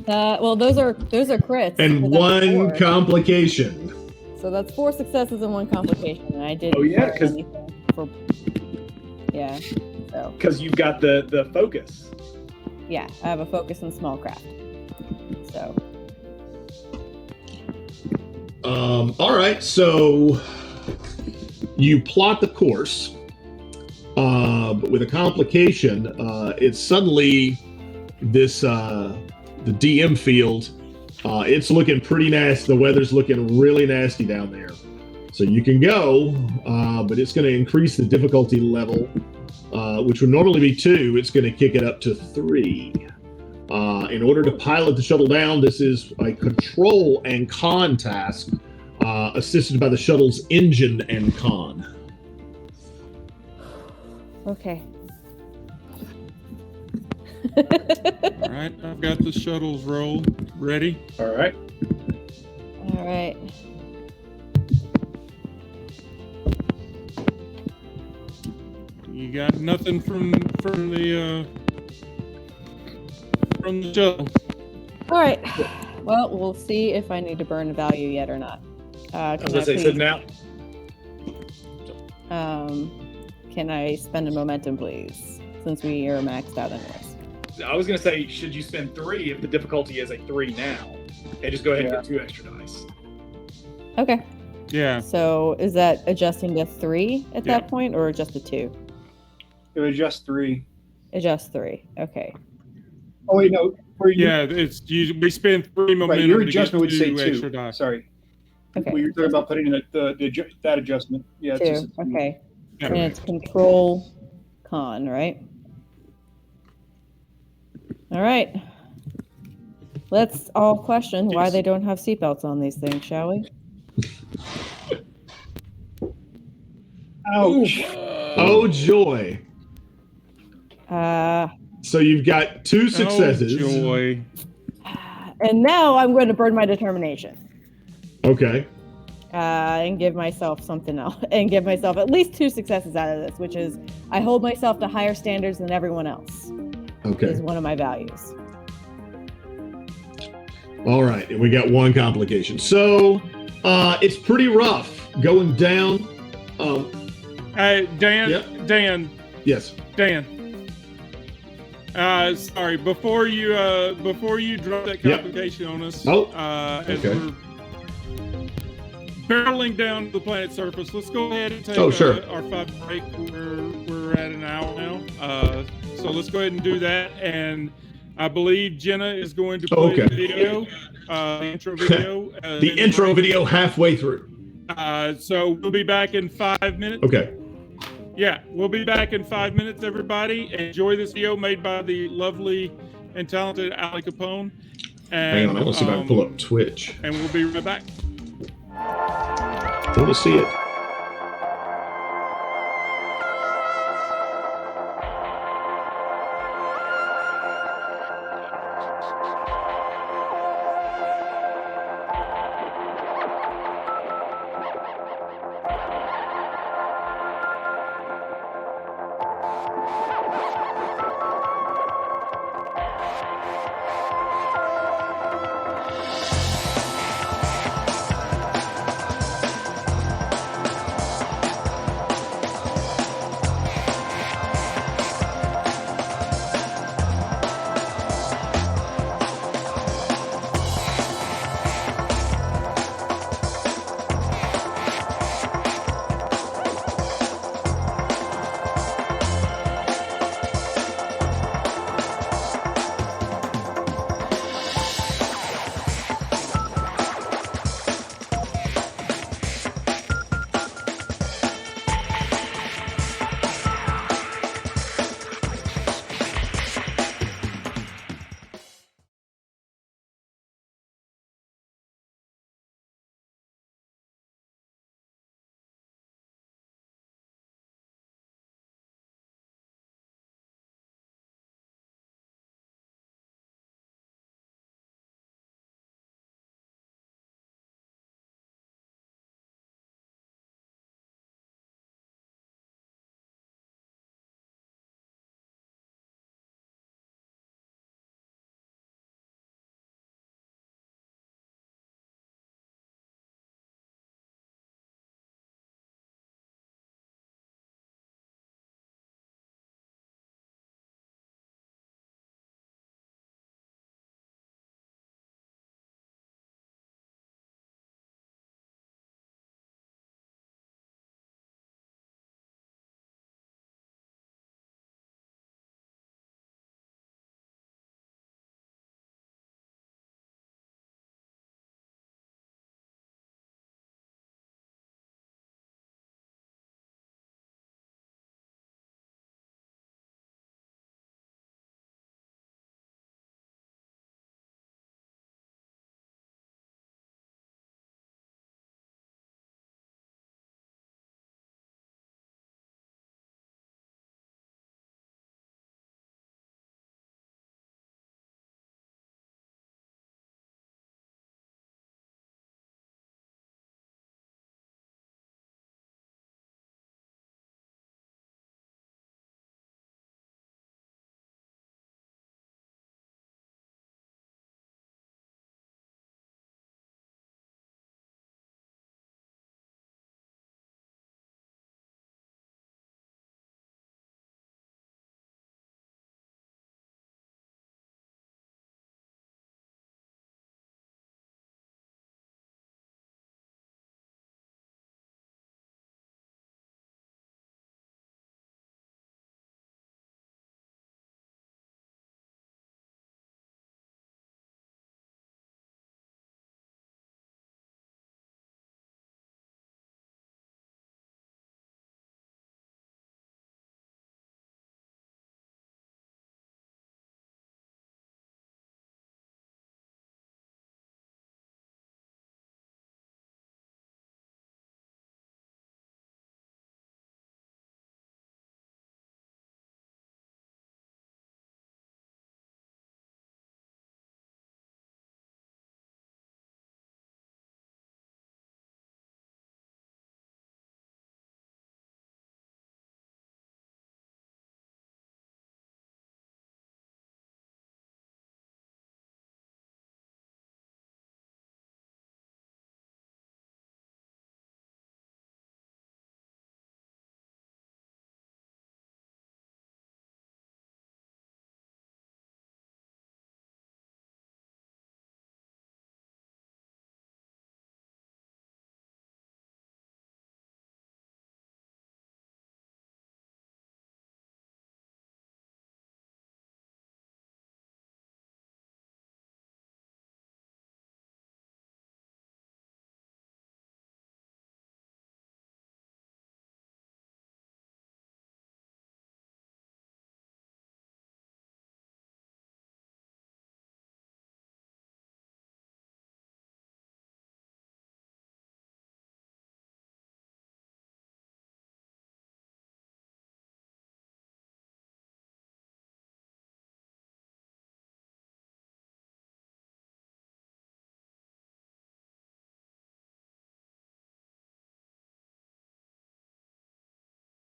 Well, those are crits. and so that's one 4. complication. So that's 4 successes and 1 complication, and I didn't. Oh, yeah, learn 'cause- anything for. Yeah. So because you've got the focus. yeah, I have a focus in small craft. So All right, so you plot the course, but with a complication, it's suddenly this the DM field. It's looking pretty nasty. The weather's looking really nasty down there. So you can go, but it's going to increase the difficulty level, which would normally be 2. It's going to kick it up to 3. In order to pilot the shuttle down, this is a control and con task, assisted by the shuttle's engine and con. okay. All right, I've got the shuttles roll ready. All right. All right. You got nothing from the shuttle. All right. Well, we'll see if I need to burn a value yet or not. I was gonna say, so now. Can I spend a momentum, please? Since we are maxed out anyways. I was gonna say, should you spend 3 if the difficulty is a 3 now, and just go ahead and get 2 extra dice? Okay. Yeah. So is that adjusting to 3 at that point, or just a 2? It was just 3. Adjust 3. Okay. Oh wait, no. Yeah, it's we spend 3 momentum. Right, your to get adjustment would say 2 2. extra dice. Sorry. Okay. Well, you're talking about putting in that adjustment. Yeah. It's 2. just a 2. Okay. Yeah. And it's control con, right? All right. Let's all question why they don't have seatbelts on these things, shall we? Ouch. Oh joy! Uh, So you've got 2 successes. Oh, joy. and now I'm going to burn my determination. Okay. And give myself something else, and give myself at least 2 successes out of this, which is I hold myself to higher standards than everyone else. Okay. Is one of my values. All right. And we got 1 complication. So it's pretty rough going down. Dan. Yep. Dan. Yes. Dan. Sorry. Before you drop that Yep. complication on us. Oh, As okay. we're barreling down to the planet's surface, let's go ahead and take sure. our 5 break. We're at an hour now. So let's go ahead and do that. And I believe Jenna is going to play Okay. the video, the intro video. The intro video halfway through. So we'll be back in 5 minutes. Okay. Yeah, we'll be back in 5 minutes, everybody. Enjoy this video made by the lovely and talented Ali Capone. And, Hang on. I want to see if I can pull up Twitch. And we'll be right back. I want to see it.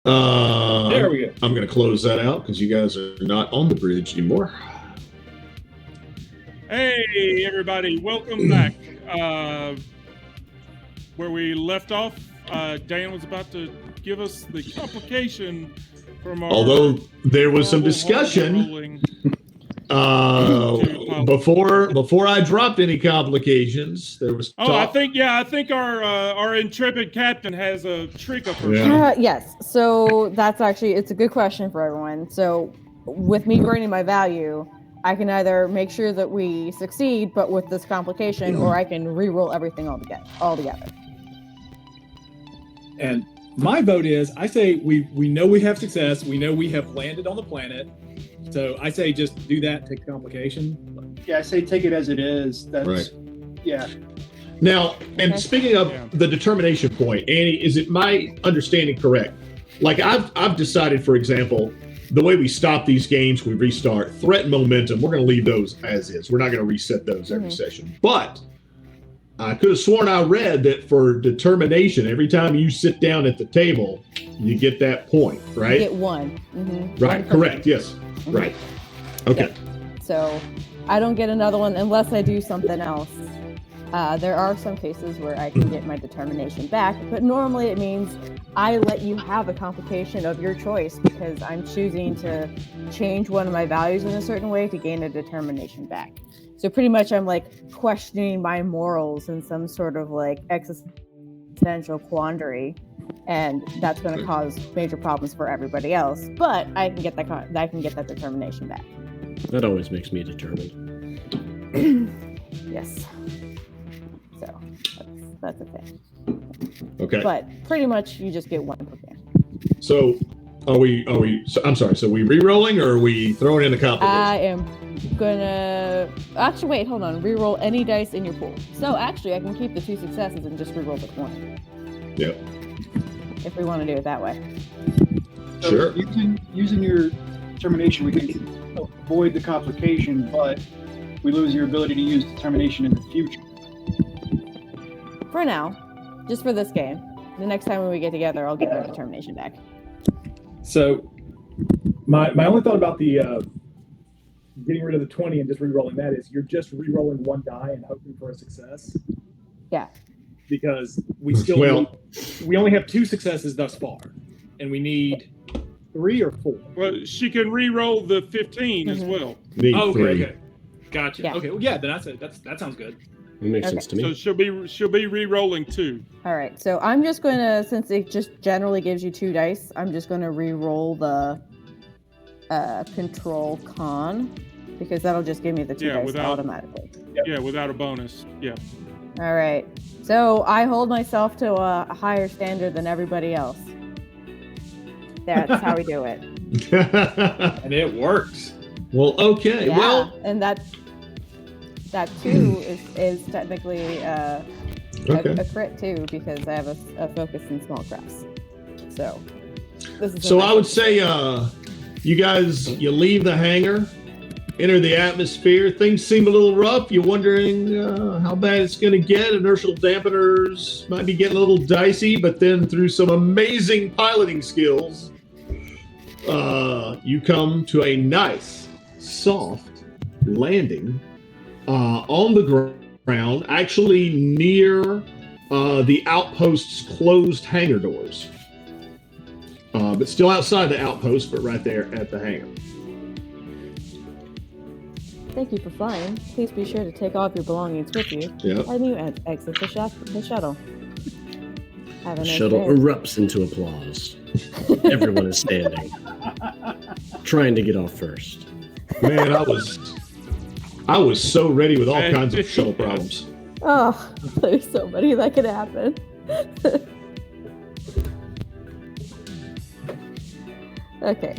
There we go. I'm going to close that out because you guys are not on the bridge anymore. Hey, everybody, welcome back. Where we left off, Dan was about to give us the complication from our. Although there was some horrible, discussion horrible rolling. before I dropped any complications, there was talk. I think our intrepid captain has a trick up her Yeah. sleeve. Yes. So that's actually, it's a good question for everyone. So with me granting my value, I can either make sure that we succeed, but with this complication, or I can re-roll everything all together. And my vote is, I say we know we have success. We know we have landed on the planet. So I say just do that, take the complication. Yeah, I say take it as it is. That's Right. Yeah. Now, and Okay. speaking of the determination point, Annie, is it my understanding correct? Like I've decided, for example, the way we stop these games, we restart, threat and momentum, we're going to leave those as is. We're not going to reset those every session. But I could have sworn I read that for determination, every time you sit down at the table, you get that point, You right? get one. Right, One per correct, game. yes. Right. Okay. So I don't get another one unless I do something else. There are some cases where I can get my determination back, but normally it means I let you have a complication of your choice because I'm choosing to change one of my values in a certain way to gain a determination back. So pretty much I'm like questioning my morals in some sort of like existential quandary, and that's going to cause major problems for everybody else. But I can get that determination back. That always makes me determined. Yes. So that's a thing. Okay. But pretty much you just get one per game. So are we I'm sorry, so we re-rolling or are we throwing in the complication? I am gonna actually wait, hold on. Reroll any dice in your pool. So actually I can keep the 2 successes and just reroll the 20. Yep. If we want to do it that way. So Sure. using your determination, we can avoid the complication, but we lose your ability to use determination in the future. For now. Just for this game. The next time when we get together, I'll get my determination back. So, my only thought about the getting rid of the 20 and just re-rolling that is you're just re-rolling one die and hoping for a success. Yeah. Because we still we only have 2 successes thus far, and we need 3 or 4. Well, she can re-roll the 15 as well. Need Oh, okay, 3. okay. Gotcha. Yeah. Okay, well, yeah, then that sounds good. It makes Okay. sense to me. So she'll be re-rolling 2. All right. So I'm just going to, since it just generally gives you 2 dice, I'm just going to re-roll the control con because that'll just give me the 2 dice automatically. Yeah, without a bonus. Yeah. All right. So I hold myself to a higher standard than everybody else. That's how we do it. And it works. Well, okay. Yeah. Well, And that too is technically a crit too because I have a focus in small crafts. So this is. So I would say you guys, you leave the hangar, enter the atmosphere. Things seem a little rough. You're wondering how bad it's going to get. Inertial dampeners might be getting a little dicey, but then through some amazing piloting skills, you come to a nice, soft landing on the ground, actually near the outpost's closed hangar doors. But still outside the outpost, but right there at the hangar. Thank you for flying. Please be sure to take all of your belongings with you. Yep. And you exit the shuttle. Have a nice Shuttle day. erupts into applause. Everyone is standing, trying to get off first. Man, I was so ready with all kinds of shuttle problems. Oh, there's so many that could happen. Okay.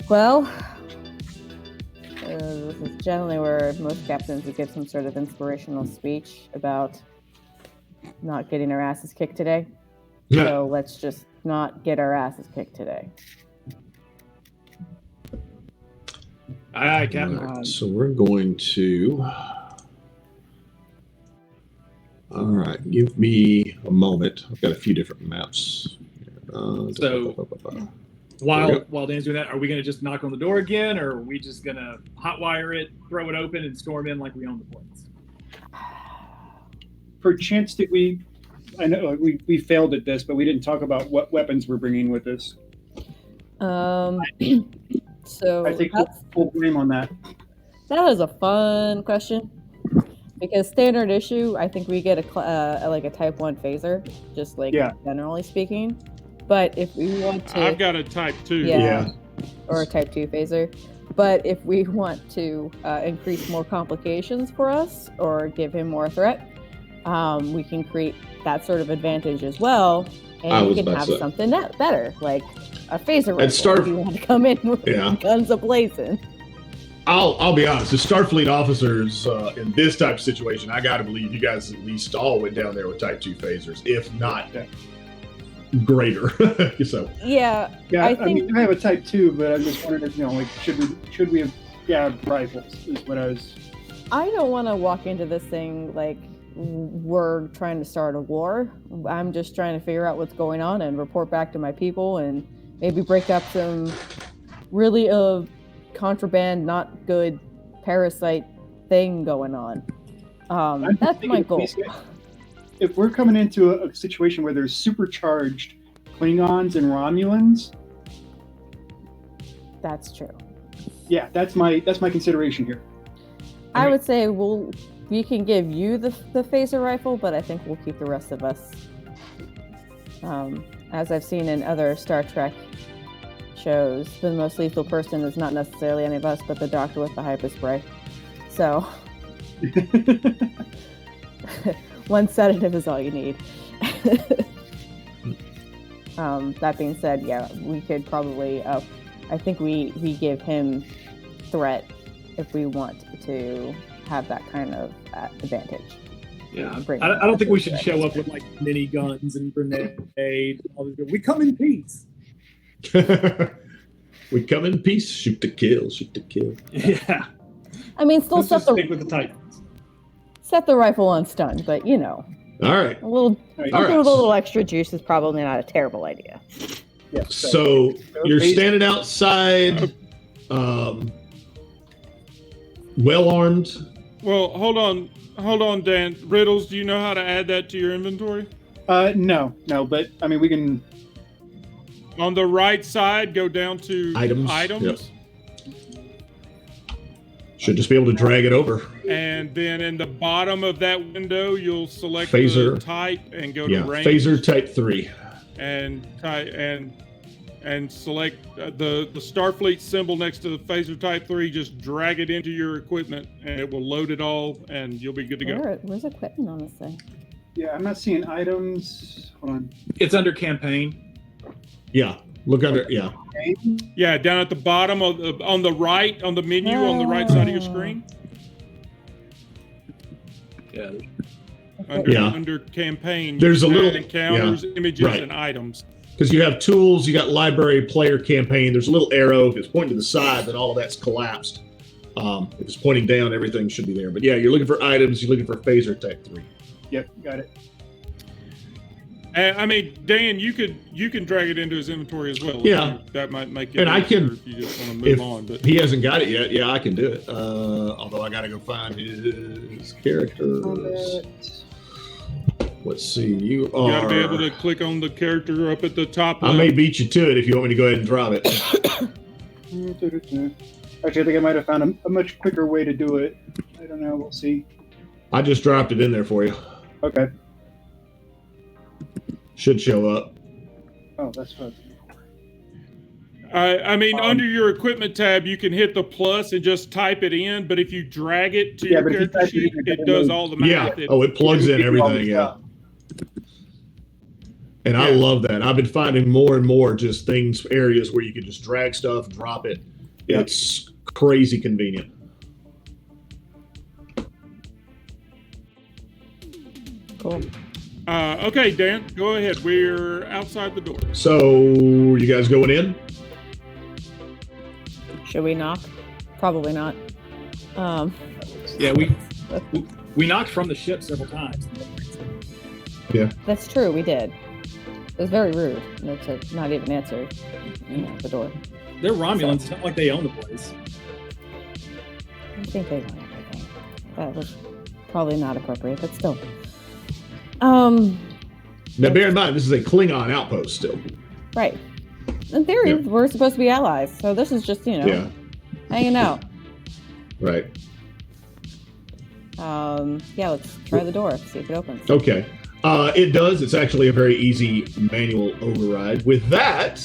Well, this is generally where most captains would give some sort of inspirational speech about not getting our asses kicked today. So let's just not get our asses kicked today. Aye, aye, Captain. All right, so we're going to All right, give me a moment. I've got a few different maps. So- While Dan's doing that, are we going to just knock on the door again, or are we just going to hotwire it, throw it open, and storm in like we own the place? Perchance that I know we failed at this, but we didn't talk about what weapons we're bringing with us. So I think that's, we'll blame on that. that is a fun question because standard issue, I think we get like a Type 1 phaser, just like Yeah. generally speaking. But if we want to, I've got a Type 2. Yeah. or a Type 2 phaser. But if we want to increase more complications for us or give him more threat, we can create that sort of advantage as well, I and we was can about have to say. something better, like a phaser rifle. Starf- if you want to come in with Yeah. guns a-blazing. I'll be honest. The Starfleet officers in this type of situation, I got to believe you guys at least all went down there with Type 2 phasers, if not greater. So Yeah, Yeah, I I think- mean, I have a Type 2, but I'm just wondering if, like, should we have rifles? Is what I was. I don't want to walk into this thing like we're trying to start a war. I'm just trying to figure out what's going on and report back to my people and maybe break up some really contraband, not good parasite thing going on. I'm That's my thinking goal. If we're coming into a situation where there's supercharged Klingons and Romulans, That's true. yeah, that's my consideration here. I would say we can give you the phaser rifle, but I think we'll keep the rest of us. As I've seen in other Star Trek shows, the most lethal person is not necessarily any of us, but the doctor with the hyper spray. So one sedative is all you need. That being said, yeah, we could probably. I think we give him threat if we want to have that kind of advantage. Yeah, Bring I don't think we should that show up with like mini guns and grenades. And all this. We come in peace. we come in peace, shoot to kill, shoot to kill. Yeah, I mean, still let's set just the stick with the Titans. set the rifle on stun, but you know, All right. a little All right. All something right. with a little extra juice is probably not a terrible idea. Yeah, So you're standing outside, well armed. Well, hold on, Dan. Riddles, do you know how to add that to your inventory? No, but I mean, we can. On the right side, go down to Items, items, yep. Should just be able to drag it over. and then in the bottom of that window, you'll select Phaser. the type and go to Yeah, range. phaser type 3. and select the Starfleet symbol next to the phaser type 3. Just drag it into your equipment, and it will load it all, and you'll be good to go. Where's equipment on this thing? Yeah, I'm not seeing items. Hold on. It's under campaign. Yeah, look under. Yeah, Yeah, down at the bottom of on the right, on the menu on the right side of your screen, Yeah, under campaign. There's a you little- add encounters, images, right. and items. because you have tools, you got library, player, campaign. There's a little arrow. If it's pointing to the side, then all of that's collapsed. If it's pointing down, everything should be there. But yeah, you're looking for items. You're looking for phaser type 3. Yep, got it. I mean, Dan, you can drag it into his inventory as well. if Yeah. that might make it. And I easier can- if you just want to move If on. But he hasn't got it yet, yeah, I can do it. Although I got to go find his characters. Let's see. You you gotta be able are. to click on the character up at the top. I may beat you to it if you want me to go ahead and drop it. Actually, I think I might have found a much quicker way to do it. I don't know. We'll see. I just dropped it in there for you. Okay. Should show up. Oh, that's what. I mean, under your equipment tab, you can hit the plus and just type it in. But if you drag it to Yeah, your but if you character type it sheet, in, it does all the math. Yeah. It- Oh, it plugs in everything. Yeah. And I Yeah. love that. I've been finding more and more just things, areas where you can just drag stuff, drop it. Yep. It's crazy convenient. Cool. Okay, Dan, go ahead. We're outside the door. So, you guys going in? Should we knock? Probably not. yeah. We knocked from the ship several times. That's true. We did. It was very rude to not even answer the door. They're Romulans. It's not like they own the place. I think they know everything. That was probably not appropriate, but still. Now, bear in mind, this is a Klingon outpost still. Right. In theory, we're supposed to be allies, so this is just, hanging out. Right. Let's try the door, see if it opens. Okay. It does. It's actually a very easy manual override. With that,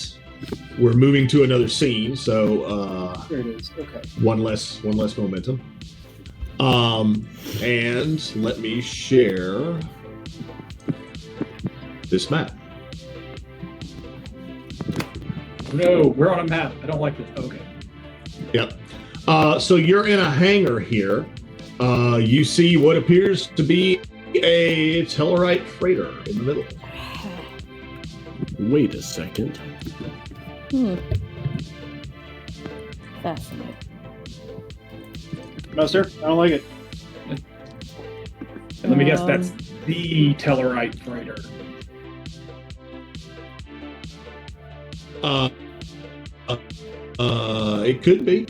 we're moving to another scene, so There it is. Okay. one less momentum. And let me share this map. No, we're on a map. I don't like this. Okay. Yep. So you're in a hangar here. You see what appears to be a Tellarite freighter in the middle. Wait a second. Fascinating. No, sir. I don't like it. And let me guess, that's the Tellarite freighter. It could be.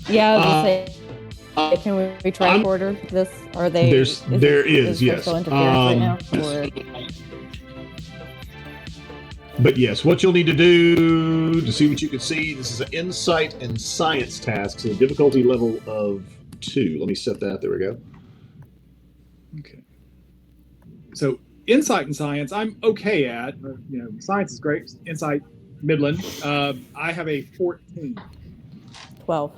Yeah, I was gonna say, can we tricorder this? Are they? There is, yes. Sexual interference right now? Or... But yes, what you'll need to do to see what you can see, this is an insight and science task, so difficulty level of 2. Let me set that. There we go. Okay. So insight and science, I'm okay at. Science is great. Insight, Midland. I have a 14. 12.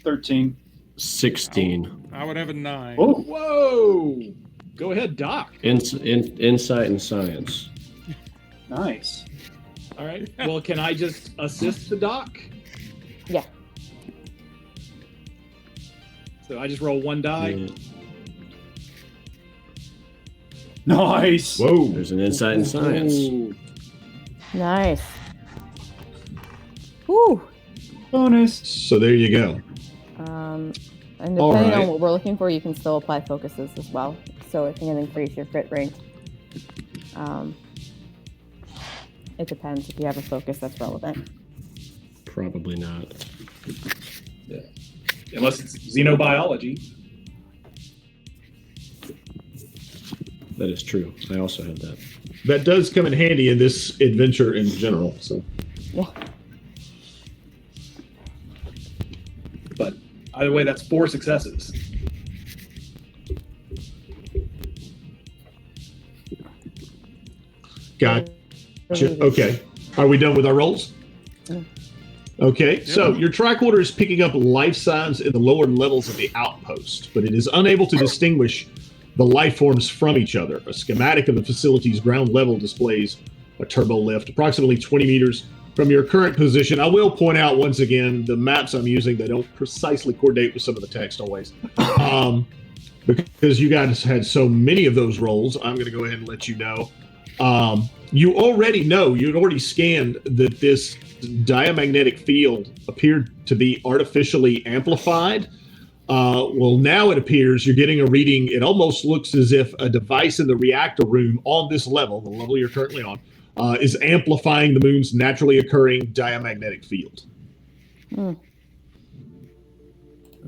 13. 16. I would have a 9. Oh, whoa! Go ahead, Doc. Insight and science. Nice. All right. Well, can I just assist the Doc? Yeah. So I just roll 1 die. Yeah. Nice. Whoa. There's an insight and science. Ooh. Nice. Woo. Bonus. So there you go. And All depending right. on what we're looking for, you can still apply focuses as well. So it can increase your crit rate. It depends if you have a focus that's relevant. Probably not. Yeah. Unless it's xenobiology. That is true. I also have that. That does come in handy in this adventure in general. So Yeah. But either way, that's 4 successes. gotcha. Okay. Are we done with our rolls? Okay, so your tricorder is picking up life signs in the lower levels of the outpost, but it is unable to distinguish the life forms from each other. A schematic of the facility's ground level displays a turbo lift approximately 20 meters from your current position. I will point out once again, the maps I'm using, they don't precisely coordinate with some of the text always. Because you guys had so many of those rolls, I'm going to go ahead and let you know. You already know, you'd already scanned that this diamagnetic field appeared to be artificially amplified. Well, now it appears you're getting a reading. It almost looks as if a device in the reactor room on this level, the level you're currently on, is amplifying the moon's naturally occurring diamagnetic field.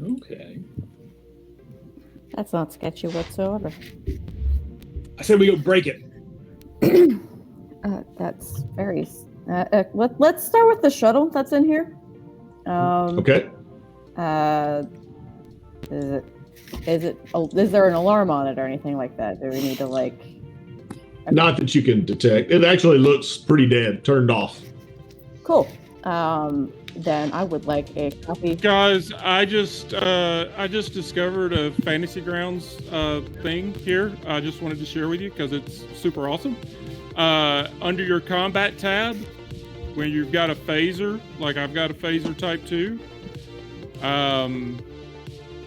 Okay. That's not sketchy whatsoever. I said we go break it. That's very. Let's start with the shuttle that's in here. Okay. Is there an alarm on it or anything like that? Do we need to like? Not that you can detect. It actually looks pretty dead, turned off. Cool. Then I would like a copy. Guys, I just discovered a Fantasy Grounds thing here. I just wanted to share with you because it's super awesome. Under your combat tab, when you've got a phaser, like I've got a phaser type 2,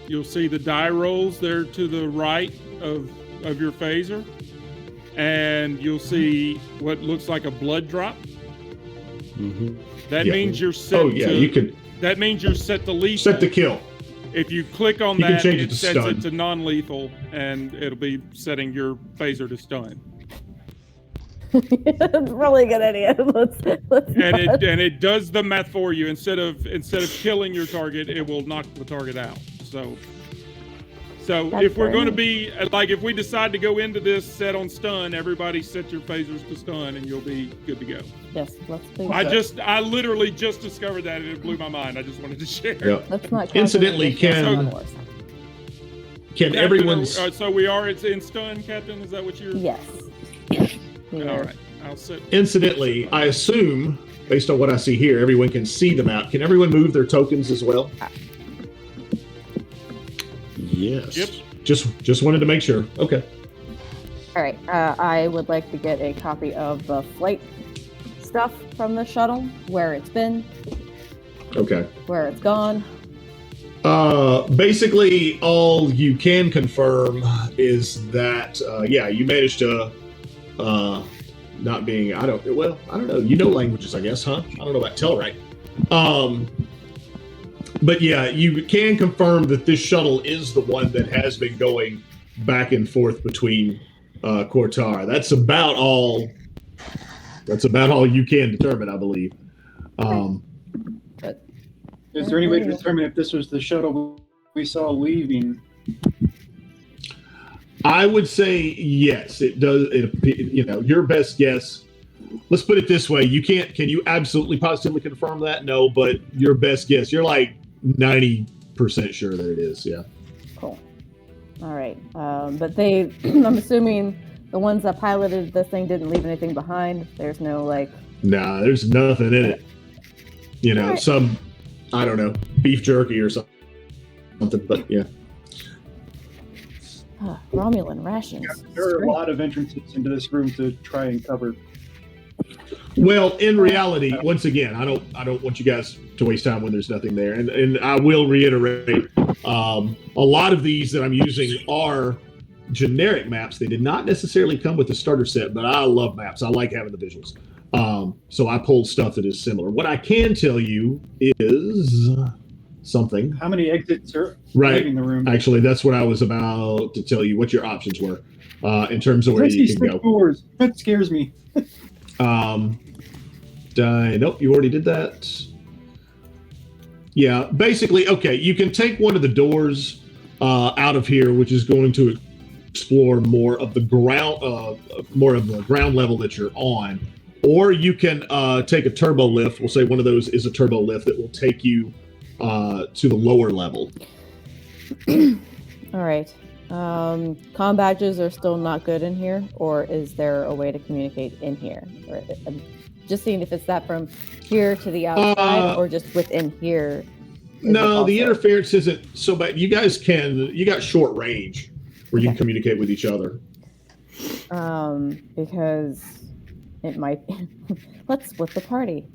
you'll see the die rolls there to the right of your phaser, and you'll see what looks like a blood drop. Mm-hmm. That Yeah. means you're set. Oh yeah, you can That means you're set to lethal. set the kill. If you click on You can that, change it it to sets stun. it to non-lethal, and it'll be setting your phaser to stun. It's really a good idea. Let's not. And it does the math for you. Instead of killing your target, it will knock the target out. So That's if we're very going to nice. be like, if we decide to go into this set on stun, everybody set your phasers to stun, and you'll be good to go. Yes, let's please. I literally just discovered that, and it blew my mind. I just wanted to share. Yep. Let's not. Incidentally, Can Can Captain, everyone's so we are in stun, Captain? Is that what you're? yes. We All are. right. I'll set. incidentally, I assume, based on what I see here, everyone can see them out. Can everyone move their tokens as well? Yes. Yep. Just wanted to make sure. Okay. All right. I would like to get a copy of the flight stuff from the shuttle, where it's been, Okay. where it's gone. Basically, all you can confirm is that, you managed to, not being, I don't know. You know languages, I guess, huh? I don't know about Telrite. But yeah, you can confirm that this shuttle is the one that has been going back and forth between Cortar. That's about all you can determine, I believe. Is there any way to determine if this was the shuttle we saw leaving? I would say yes. It does. Your best guess. Let's put it this way: Can you absolutely positively confirm that? No, but your best guess. You're like 90% sure that it is. Yeah. Cool. All right. But they, I'm assuming the ones that piloted this thing didn't leave anything behind. There's no Nah, there's nothing in it. Right. Some, I don't know, beef jerky or something. But yeah. Romulan rations. There are a lot of entrances into this room to try and cover. Well, in reality, once again, I don't want you guys to waste time when there's nothing there, and I will reiterate, a lot of these that I'm using are generic maps. They did not necessarily come with the starter set, but I love maps. I like having the visuals, so I pulled stuff that is similar. What I can tell you is something. How many exits are Right. leaving the room? Actually, that's what I was about to tell you. What your options were in terms of where I see you can 6 go. doors. That scares me. Nope, you already did that. Yeah, basically, okay, you can take one of the doors out of here, which is going to explore more of the ground level that you're on, or you can take a turbo lift. We'll say one of those is a turbo lift that will take you to the lower level. All right. Comm badges are still not good in here, or is there a way to communicate in here? Or, I'm just seeing if it's that from here to the outside, or just within here. No, the interference isn't so bad. You guys you got short range where you can communicate with each other. Because it might. Let's split the party.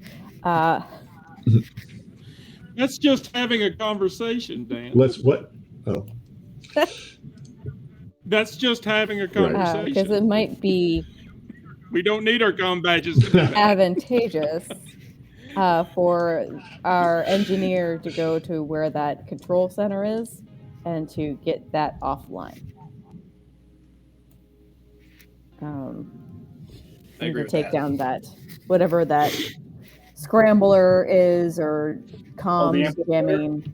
That's just having a conversation, Dan. Let's what? Oh. That's just having a conversation. Because it might be We don't need our comm badges to do that. advantageous for our engineer to go to where that control center is and to get that offline. I agree To with take that. down that whatever that scrambler is or comms amplifier? jamming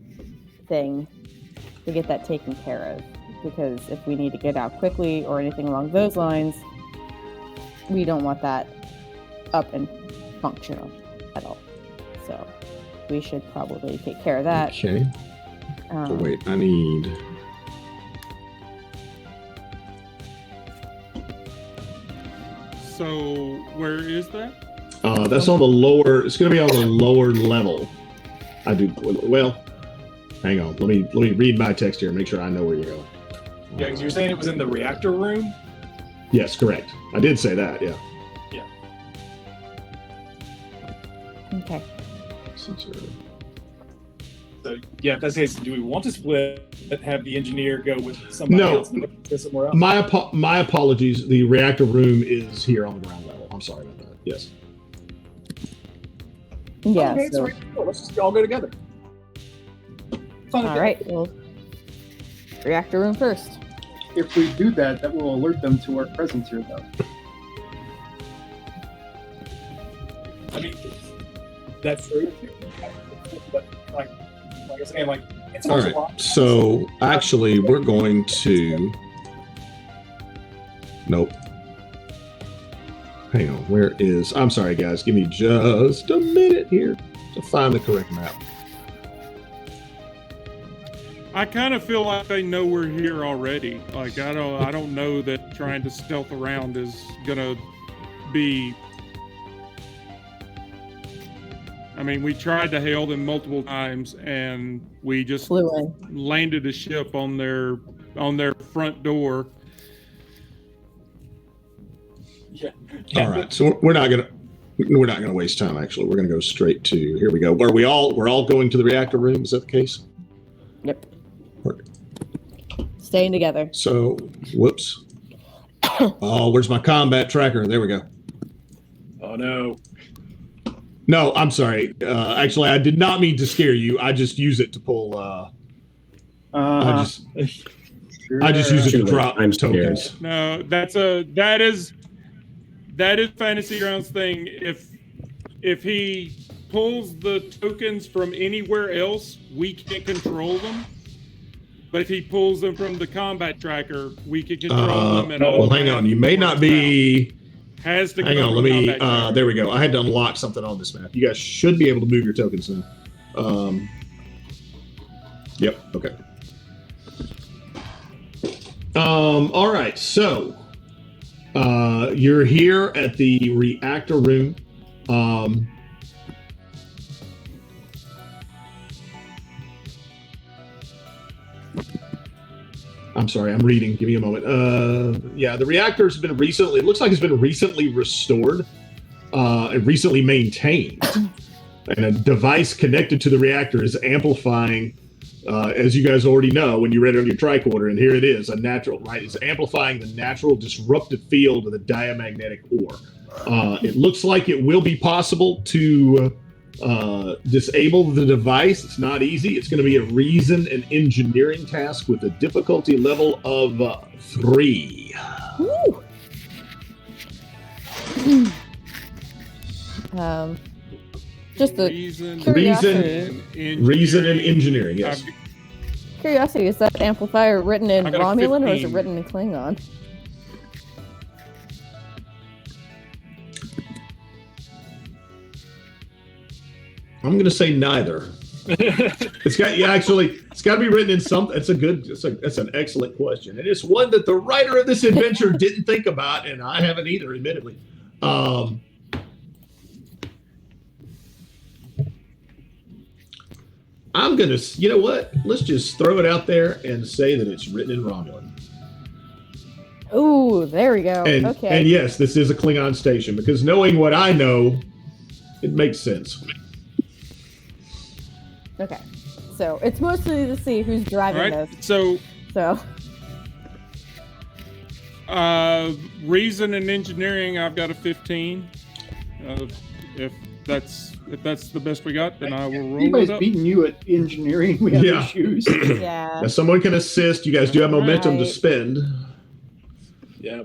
thing, to get that taken care of. Because if we need to get out quickly or anything along those lines, we don't want that up and functional at all. So we should probably take care of that. Okay. So wait, I need. So where is that? That's on the lower. It's going to be on the lower level. I do well. Hang on. Let me read my text here and make sure I know where you're going. Yeah, because you're saying it was in the reactor room. Yes, correct. I did say that. Yeah. Okay. So yeah, if that's the case, do we want to split? Have the engineer go with somebody No. else and go somewhere else? My apologies. The reactor room is here on the ground level. I'm sorry about that. Yes. Yeah. Okay, So so let's just all go together. Fun All right. Well, reactor room first. If we do that, that will alert them to our presence here, though. I mean, that's true. But like I was saying, like it's All not right. a lot. So actually, we're going to. Nope. Hang on. Where is? I'm sorry, guys. Give me just a minute here to find the correct map. I kind of feel like they know we're here already. Like I don't know that trying to stealth around is gonna be. I mean, we tried to hail them multiple times, and we just Flew in. landed a ship on their front door. Yeah. All right. So we're not gonna waste time. Actually, we're gonna go straight to. Here we go. We're all going to the reactor room. Is that the case? Yep. Perfect. Staying together. So, whoops. Oh, where's my combat tracker? There we go. Oh no. No, I'm sorry. Actually, I did not mean to scare you. I just use it to pull. I just use it to drop I'm scared. tokens. No, that is Fantasy Grounds thing. If he pulls the tokens from anywhere else, we can't control them. But if he pulls them from the combat tracker, we can control them. And all Well, hang on. You may not be. Has to Hang come on. from Let me. combat tracker. There we go. I had to unlock something on this map. You guys should be able to move your tokens now. Yep. Okay. All right. So, you're here at the reactor room. I'm sorry, I'm reading. Give me a moment. Yeah, the reactor's been recently, it looks like it's been recently restored and recently maintained. And a device connected to the reactor is amplifying, as you guys already know when you read it on your tricorder, and here it is, it's amplifying the natural disruptive field of the diamagnetic ore. It looks like it will be possible to disable the device. It's not easy. It's going to be a reason and engineering task with a difficulty level of 3. Woo! Just the reason and engineering. Yes. curiosity, is that amplifier written in I got a Romulan or is it 15. written in Klingon? I'm going to say neither. It's got to be written in something. That's an excellent question. And it's one that the writer of this adventure didn't think about, and I haven't either, admittedly. I'm going to, you know what? Let's just throw it out there and say that it's written in Romulan. Ooh, there we go. And, Okay. and yes, this is a Klingon station, because knowing what I know, it makes sense. Okay. So it's mostly to see who's All driving right. this. So, So reason and engineering, I've got a 15. If that's the best we got, then I will roll Anybody's it up. beating you at engineering. We have Yeah. issues. yeah. Now, someone can assist. You guys do have momentum to Right. spend. Yeah.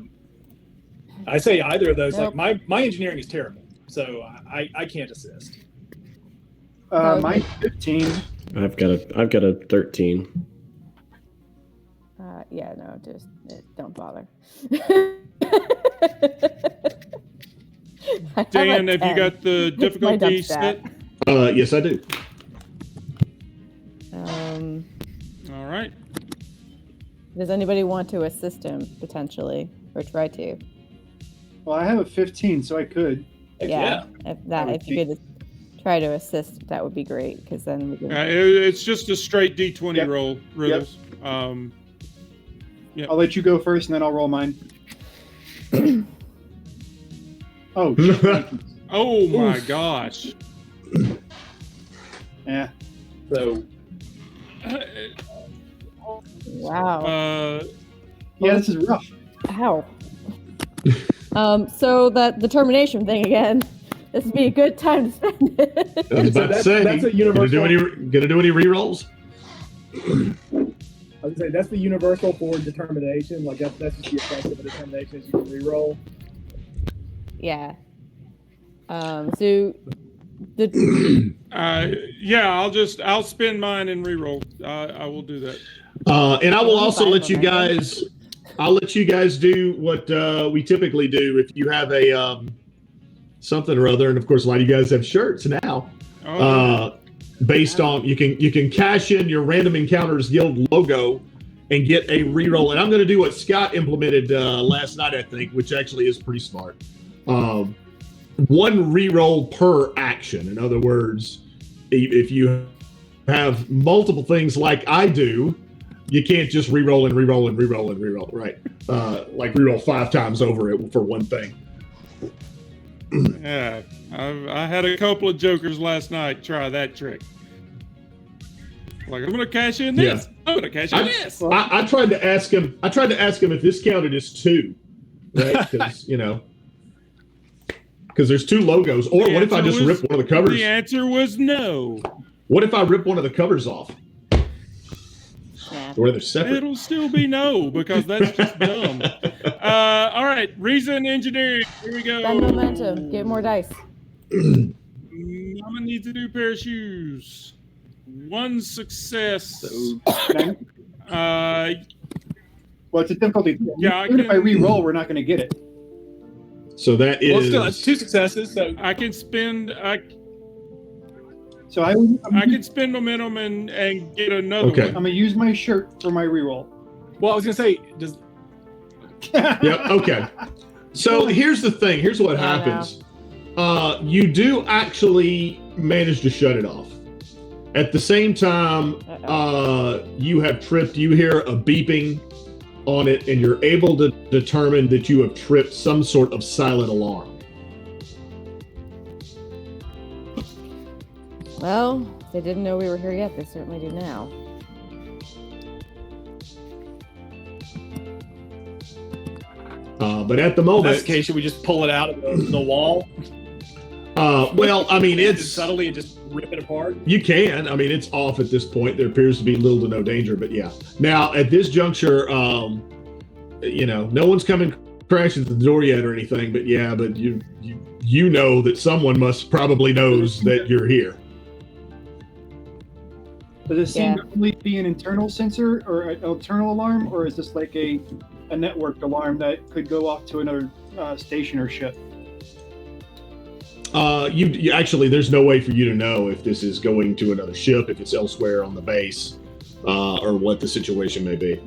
I say either of those. Nope. Like my engineering is terrible, so I can't assist. Mine's 15. I've got a 13. Yeah, no, just don't bother. I have Dan, a have you 10. got the It's my difficulty dump set? stat. Yes, I do. All right. Does anybody want to assist him potentially, or try to? Well, I have a 15, so I could. Heck Yeah, yeah. if you could try to assist, that would be great, because then we can. It's just a straight D20 Yep. roll, Riddles. I'll let you go first, and then I'll roll mine. Oh, shit. Oh my gosh. Yeah. So Wow. Yeah, this is rough. Ow. So that determination thing again. This would be a good time to spend it. I was about to say, that's a gonna universal. do any rerolls? I was gonna say that's the universal for determination. Like that's just the effect of a determination is you can reroll. Yeah. So the I'll spend mine and reroll. I will do that. And I will Well, also fine, let you momentum. guys. I'll let you guys do what we typically do. If you have a something or other, and of course, a lot of you guys have shirts now. Based on you can cash in your Random Encounters Guild logo and get a reroll. And I'm going to do what Scott implemented last night, I think, which actually is pretty smart. One reroll per action. In other words, if you have multiple things like I do, you can't just reroll and reroll and reroll and reroll, right? Like reroll 5 times over it for one thing. Yeah, I had a couple of jokers last night try that trick. Like, I'm gonna cash in this. Yeah. I'm gonna cash in this. I tried to ask him. If this counted as 2, right? Because because there's 2 logos. Or what if I just rip one of the covers? The answer was no. What if I rip one of the covers off? Or they're separate. It'll still be no, because that's just dumb. All right, reason engineering. Here we go. spend momentum. Get more dice. Mama needs a new pair of shoes. 1 success. Well, it's a difficulty. Yeah, Even if I re-roll, we're not going to get it. So that is. Well, still, it's 2 successes. So I can spend. So I can spend momentum and get another one. Okay. I'm going to use my shirt for my re-roll. well, I was gonna say, does Yep. Okay. So here's the thing. Here's what happens. You do actually manage to shut it off. At the same time, you have tripped. You hear a beeping on it, and you're able to determine that you have tripped some sort of silent alarm. Well, if they didn't know we were here yet, they certainly do now. But at the in moment, this case, should we just pull it out of the wall? well, I mean, it's subtly and just rip it apart. You can. I mean, it's off at this point. There appears to be little to no danger, but yeah. Now, at this juncture, no one's coming crashing to the door yet or anything, but yeah, but you know that someone must probably knows that you're here. Does it seem to only be an internal sensor or an internal alarm, or is this like a networked alarm that could go off to another station or ship? You actually, there's no way for you to know if this is going to another ship, if it's elsewhere on the base, or what the situation may be.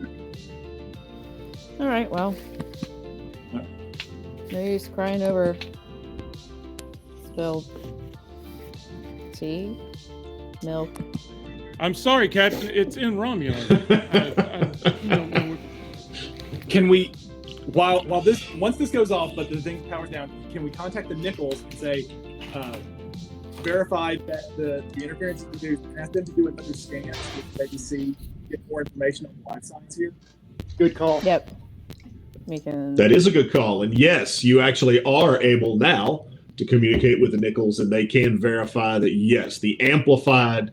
All right, well. No use crying over spilled tea, milk. I'm sorry, Captain. It's in Romulan. I don't know. Can we, while this, once this goes off, but the thing powers down, can we contact the Nichols and say, verify that the interference is produced, ask them to do another scan so they can see, get more information on the life signs here? Good call. Yep. We can. That is a good call. And yes, you actually are able now to communicate with the Nichols, and they can verify that, yes, the amplified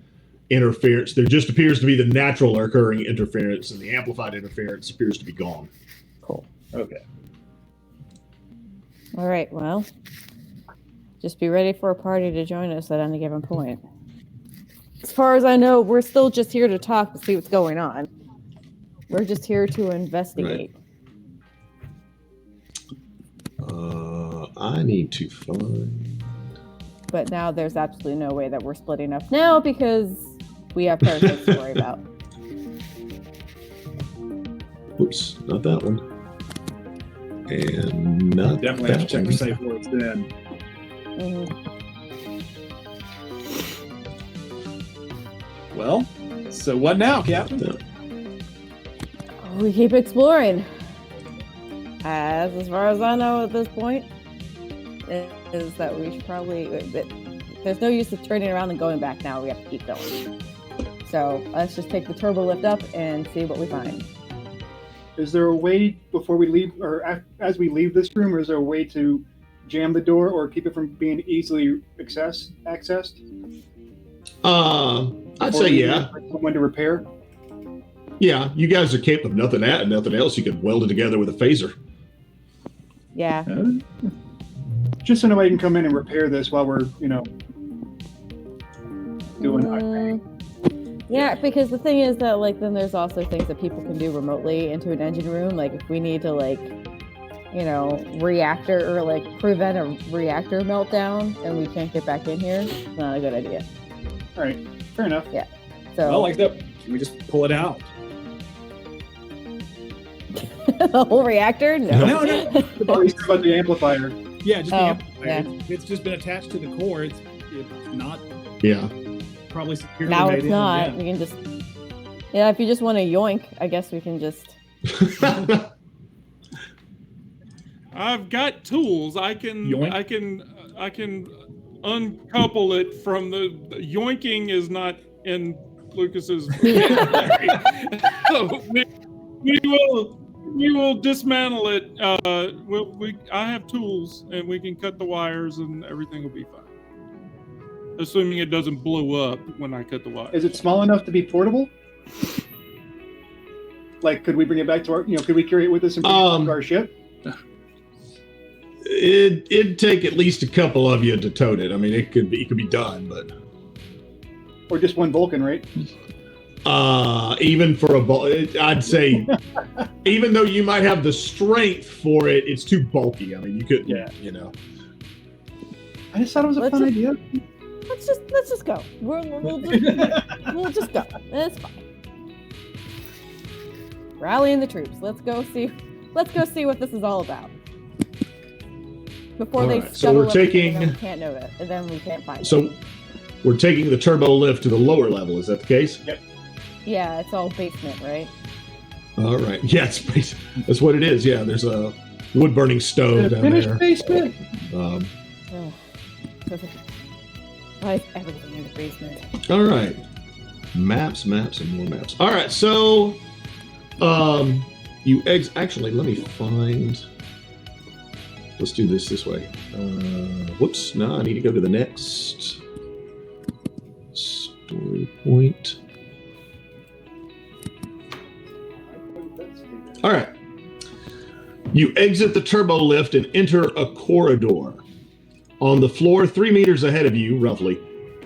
interference, there just appears to be the natural occurring interference, and the amplified interference appears to be gone. Cool. Okay. All right, well, just be ready for a party to join us at any given point. As far as I know, we're still just here to talk to see what's going on. We're just here to investigate. Right. I need to find. But now there's absolutely no way that we're splitting up now because we have parasites to worry about. Oops, not that one. And not Definitely that have to check one. for safe words then. Well, so what now, Captain? No. We keep exploring. As far as I know at this point, is that we should probably. There's no use of turning around and going back now. We have to keep going. So let's just take the turbo lift up and see what we find. Is there a way before we leave, or as we leave this room, or is there a way to jam the door or keep it from being easily accessed? I'd say yeah. Someone to repair. Yeah, you guys are capable of nothing else. You could weld it together with a phaser. Yeah. Just so nobody can come in and repair this while we're, doing our thing. Yeah, because the thing is that then there's also things that people can do remotely into an engine room. Like if we need to reactor or prevent a reactor meltdown and we can't get back in here, it's not a good idea. All right, fair enough. Yeah. So Well, like that, can we just pull it out? the whole reactor? No. No. Oh, you said about the amplifier. Yeah, just the Oh, amplifier. yeah. It's just been attached to the core. It's not Yeah. probably securely Now made it's in, not. yeah. We can just. Yeah, if you just want to yoink, I guess we can just. I've got tools. I can uncouple it from the yoinking is not in Lucas's. So we will dismantle it. I have tools and we can cut the wires and everything will be fine. Assuming it doesn't blow up when I cut the wires. Is it small enough to be portable? Could we bring it back to our, could we carry it with us and bring it to our ship? It'd take at least a couple of you to tote it. I mean, it could be done, but Or just one Vulcan, right? even for I'd say, even though you might have the strength for it, it's too bulky. I mean, you couldn't. Yeah. I just thought it was a fun idea. Let's just go. We'll just go. It's fine. Rallying the troops. Let's go see what this is all about. Before All they right, so we're taking. and then we can't know it, and then we can't find it. So we're taking the turbo lift to the lower level. Is that the case? Yep. Yeah, it's all basement, right? All right. Yeah, that's what it is. Yeah, there's a wood burning stove down Finished there. basement. Ugh. Why is everything in the basement? All right. Maps, and more maps. All right. So, actually, let me find. Let's do this way. Whoops. No, I need to go to the next story point. All right. You exit the turbo lift and enter a corridor. On the floor, 3 meters ahead of you, roughly,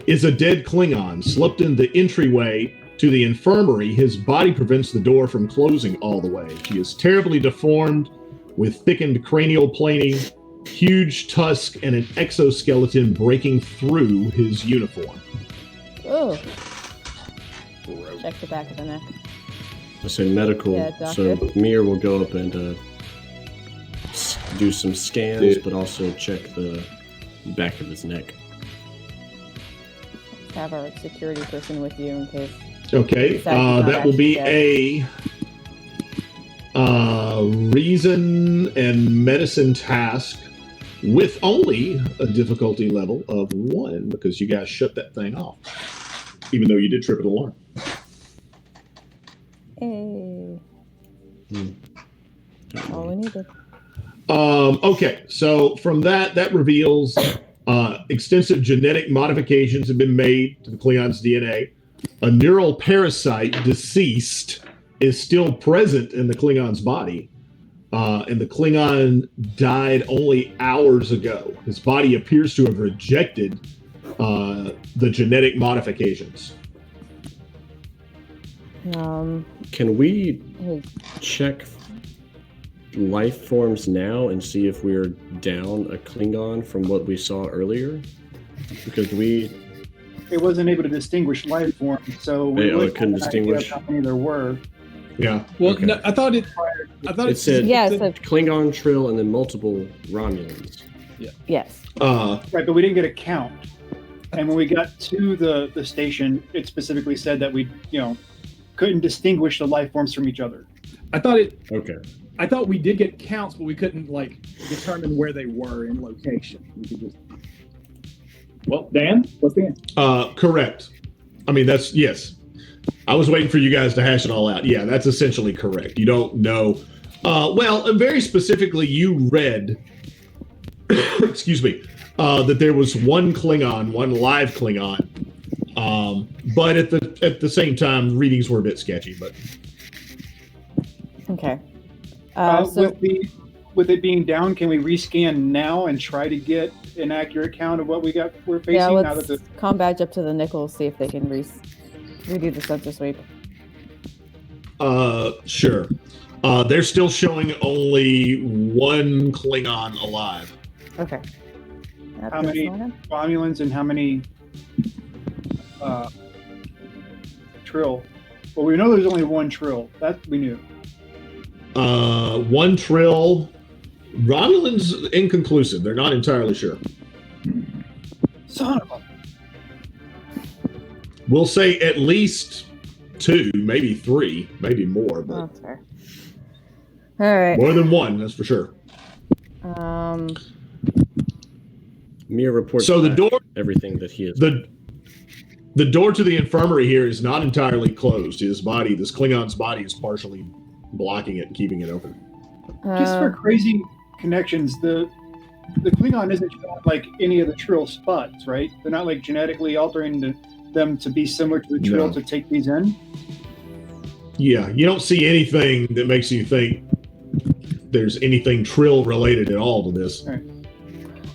is a dead Klingon slipped in the entryway to the infirmary. His body prevents the door from closing all the way. He is terribly deformed, with thickened cranial planing, huge tusk, and an exoskeleton breaking through his uniform. Oh. Check the back of the neck. I say medical, Yeah, doctor. so Mir will go up and do some scans, but also check the back of his neck. Have our security person with you in case. Okay, that will be a reason and medicine task with only a difficulty level of 1 because you guys shut that thing off, even though you did trip an alarm. Hey. All we needed. Okay, so from that reveals extensive genetic modifications have been made to the Klingons' DNA. A neural parasite, deceased, is still present in the Klingon's body. And the Klingon died only hours ago. His body appears to have rejected the genetic modifications. Can we check life forms now and see if we're down a Klingon from what we saw earlier? Because it wasn't able to distinguish life forms, so it couldn't distinguish how many there were. Yeah. Well, Okay. no, I thought it said Yes. Klingon Trill and then multiple Romulans. Yes. Right, but we didn't get a count. And when we got to the station, it specifically said that we, couldn't distinguish the life forms from each other. I thought Okay. I thought we did get counts, but we couldn't determine where they were in location. We could just. Well, Dan, what's the answer? Correct. I mean, yes. I was waiting for you guys to hash it all out. Yeah, that's essentially correct. You don't know. Well, very specifically, you read, excuse me, that there was one Klingon, one live Klingon. But at the same time, readings were a bit sketchy. But Okay. So with it being down, can we rescan now and try to get an accurate count of what we're facing? Yeah, now let's that com badge up to the Nichols, see if they can redo the sensor sweep. Sure. They're still showing only one Klingon alive. Okay. how many Romulans and how many Trill? Well, we know there's only one Trill. That we knew. One Trill. Romulans inconclusive. They're not entirely sure. Son of a... We'll say at least 2, maybe 3, maybe more, but that's fair. All right. More than 1, that's for sure. Mir reports so the door, everything that he is. The door to the infirmary here is not entirely closed. His body, this Klingon's body, is partially blocking it and keeping it open. Just for crazy connections, the Klingon isn't like any of the Trill spots, right? They're not like genetically altering them to be similar to the Trill to take these in. Yeah, you don't see anything that makes you think there's anything Trill related at all to this.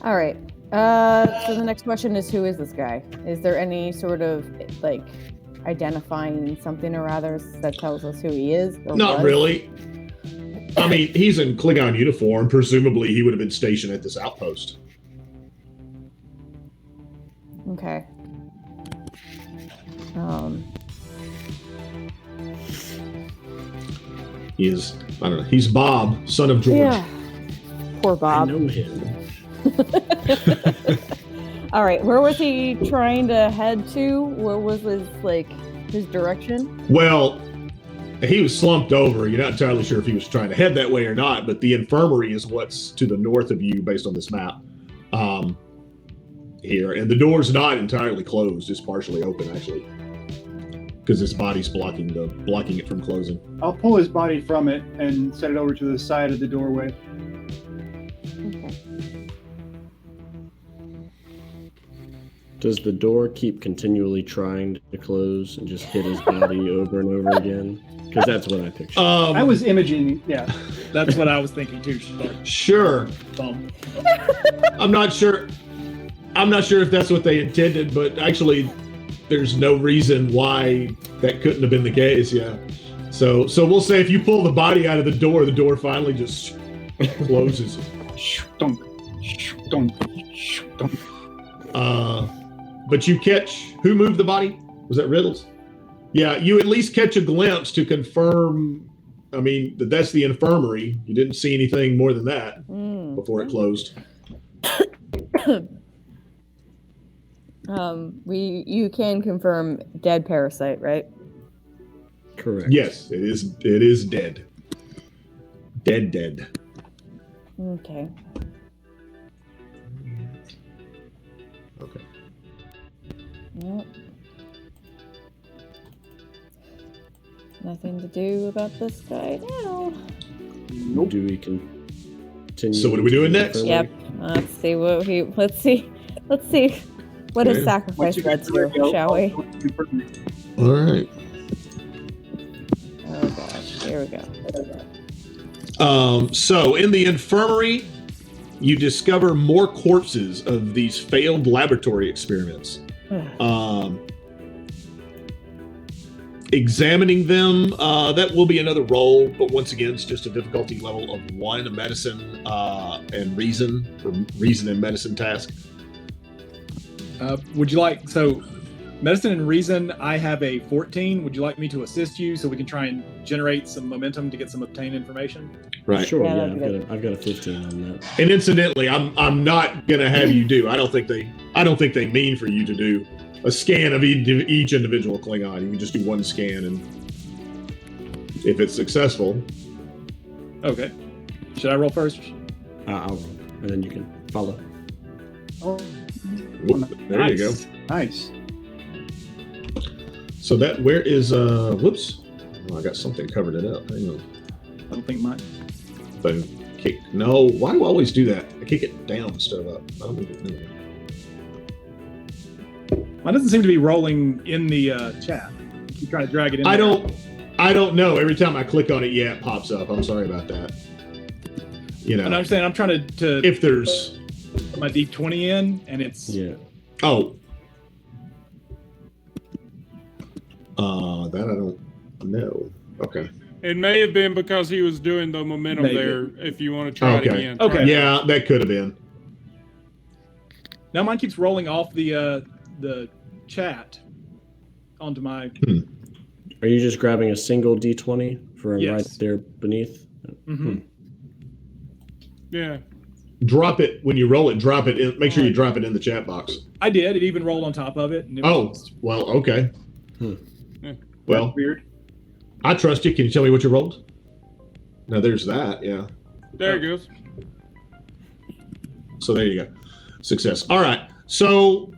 All right. So the next question is, who is this guy? Is there any sort of like identifying something or other that tells us who he is? Not really. I mean, he's in Klingon uniform. Presumably, he would have been stationed at this outpost. Okay. He is, I don't know, he's Bob, son of George. Yeah. Poor Bob. I know him. All right, where was he trying to head to? Where was his direction? Well, he was slumped over. You're not entirely sure if he was trying to head that way or not, but the infirmary is what's to the north of you based on this map here. And the door's not entirely closed. It's partially open, actually, because his body's blocking it from closing. I'll pull his body from it and set it over to the side of the doorway. Okay. Does the door keep continually trying to close and just hit his body over and over again? Because that's what I pictured. I was imaging, yeah. That's what I was thinking too. Sure. Bump. I'm not sure if that's what they intended, but actually there's no reason why that couldn't have been the case. Yeah. So we'll say if you pull the body out of the door finally just closes. But you catch, who moved the body? Was that Riddles? Yeah, you at least catch a glimpse to confirm, I mean, that's the infirmary. You didn't see anything more than that before it closed. You can confirm dead parasite, right? Correct. Yes, it is dead. Dead. Okay. Okay. Yep. Nothing to do about this guy now. Nope. Do we continue? So what are we doing next? Yep. Let's see what his sacrifice led to, shall we? All right. Oh gosh, here we go. So in the infirmary, you discover more corpses of these failed laboratory experiments. Examining them, that will be another roll, but once again, it's just a difficulty level of 1, a medicine and reason, or reason and medicine task. Would you like, so medicine and reason, I have a 14. Would you like me to assist you so we can try and generate some momentum to get some obtained information? Right. Sure. Yeah, Yeah, that'd be I've got a 15 on that. And incidentally, I'm not gonna have you do. I don't think they mean for you to do a scan of each individual Klingon. You can just do 1 scan, and if it's successful. Okay. Should I roll first? I'll roll, and then you can follow. Oh, There nice. you go. Nice. So where is whoops. Oh, I got something covered it up. Hang on. I don't think mine. Boom. Kick. No, why do I always do that? I kick it down instead of up. I don't know. Mine doesn't seem to be rolling in the chat. Keep trying to drag it in. I there. don't I don't know. Every time I click on it, yeah, it pops up. I'm sorry about that. You know, And I'm saying I'm trying to if there's put my D20 in, and it's oh, that I don't know. Okay. It may have been because he was doing the momentum Maybe. there. If you want to try it again. Okay. Try it. Yeah, that could have been. now mine keeps rolling off the chat onto my. Are you just grabbing a single D20 from Yes. right there beneath? Mm-hmm. Yeah. Drop it when you roll it. Drop it in. Make sure you drop it in the chat box. I did. It even rolled on top of it. And it was Well, okay. Yeah. Well, weird. I trust you. Can you tell me what you rolled? Now there's that. Yeah. There it goes. So there you go. Success. All right. So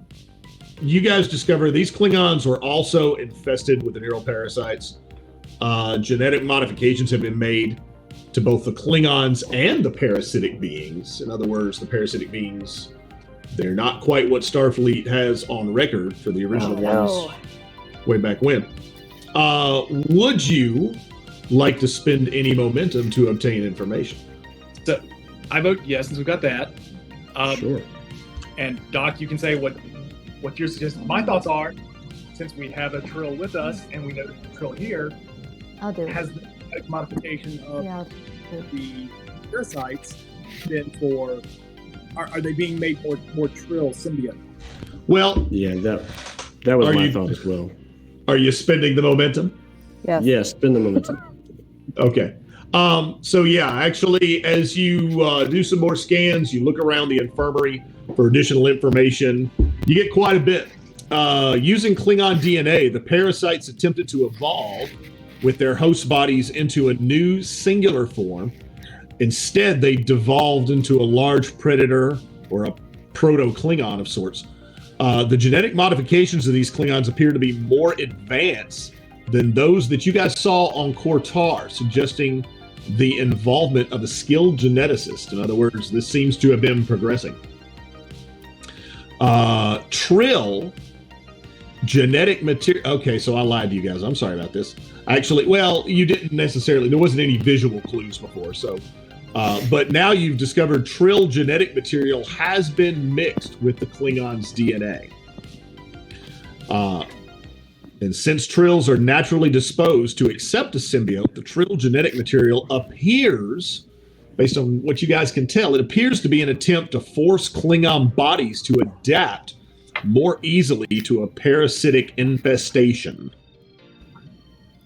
you guys discover these Klingons were also infested with the neural parasites. Genetic modifications have been made to both the Klingons and the parasitic beings. In other words, the parasitic beings, they're not quite what Starfleet has on record for the original ones way back when. Would you like to spend any momentum to obtain information? So I vote yes, since we've got that. Sure. And Doc, you can say what your suggestions. My thoughts are, since we have a Trill with us and we know that the Trill here I'll do it. has the genetic modification of Yeah, I'll do it. the parasites, then are they being made more Trill symbiote? Well, Yeah, that was Are my you- thought as well. are you spending the momentum? Yes. Yes, spin the momentum. Okay. So yeah, actually, as you do some more scans, you look around the infirmary for additional information. You get quite a bit. Using Klingon DNA, the parasites attempted to evolve with their host bodies into a new singular form. Instead, they devolved into a large predator or a proto-Klingon of sorts. The genetic modifications of these Klingons appear to be more advanced than those that you guys saw on Kortar, suggesting the involvement of a skilled geneticist. In other words, this seems to have been progressing. Trill genetic material. Okay, so I lied to you guys. I'm sorry about this. Actually, well, you didn't necessarily. There wasn't any visual clues before, so. But now you've discovered Trill genetic material has been mixed with the Klingons' DNA. And since Trills are naturally disposed to accept a symbiote, the Trill genetic material appears, based on what you guys can tell, it appears to be an attempt to force Klingon bodies to adapt more easily to a parasitic infestation.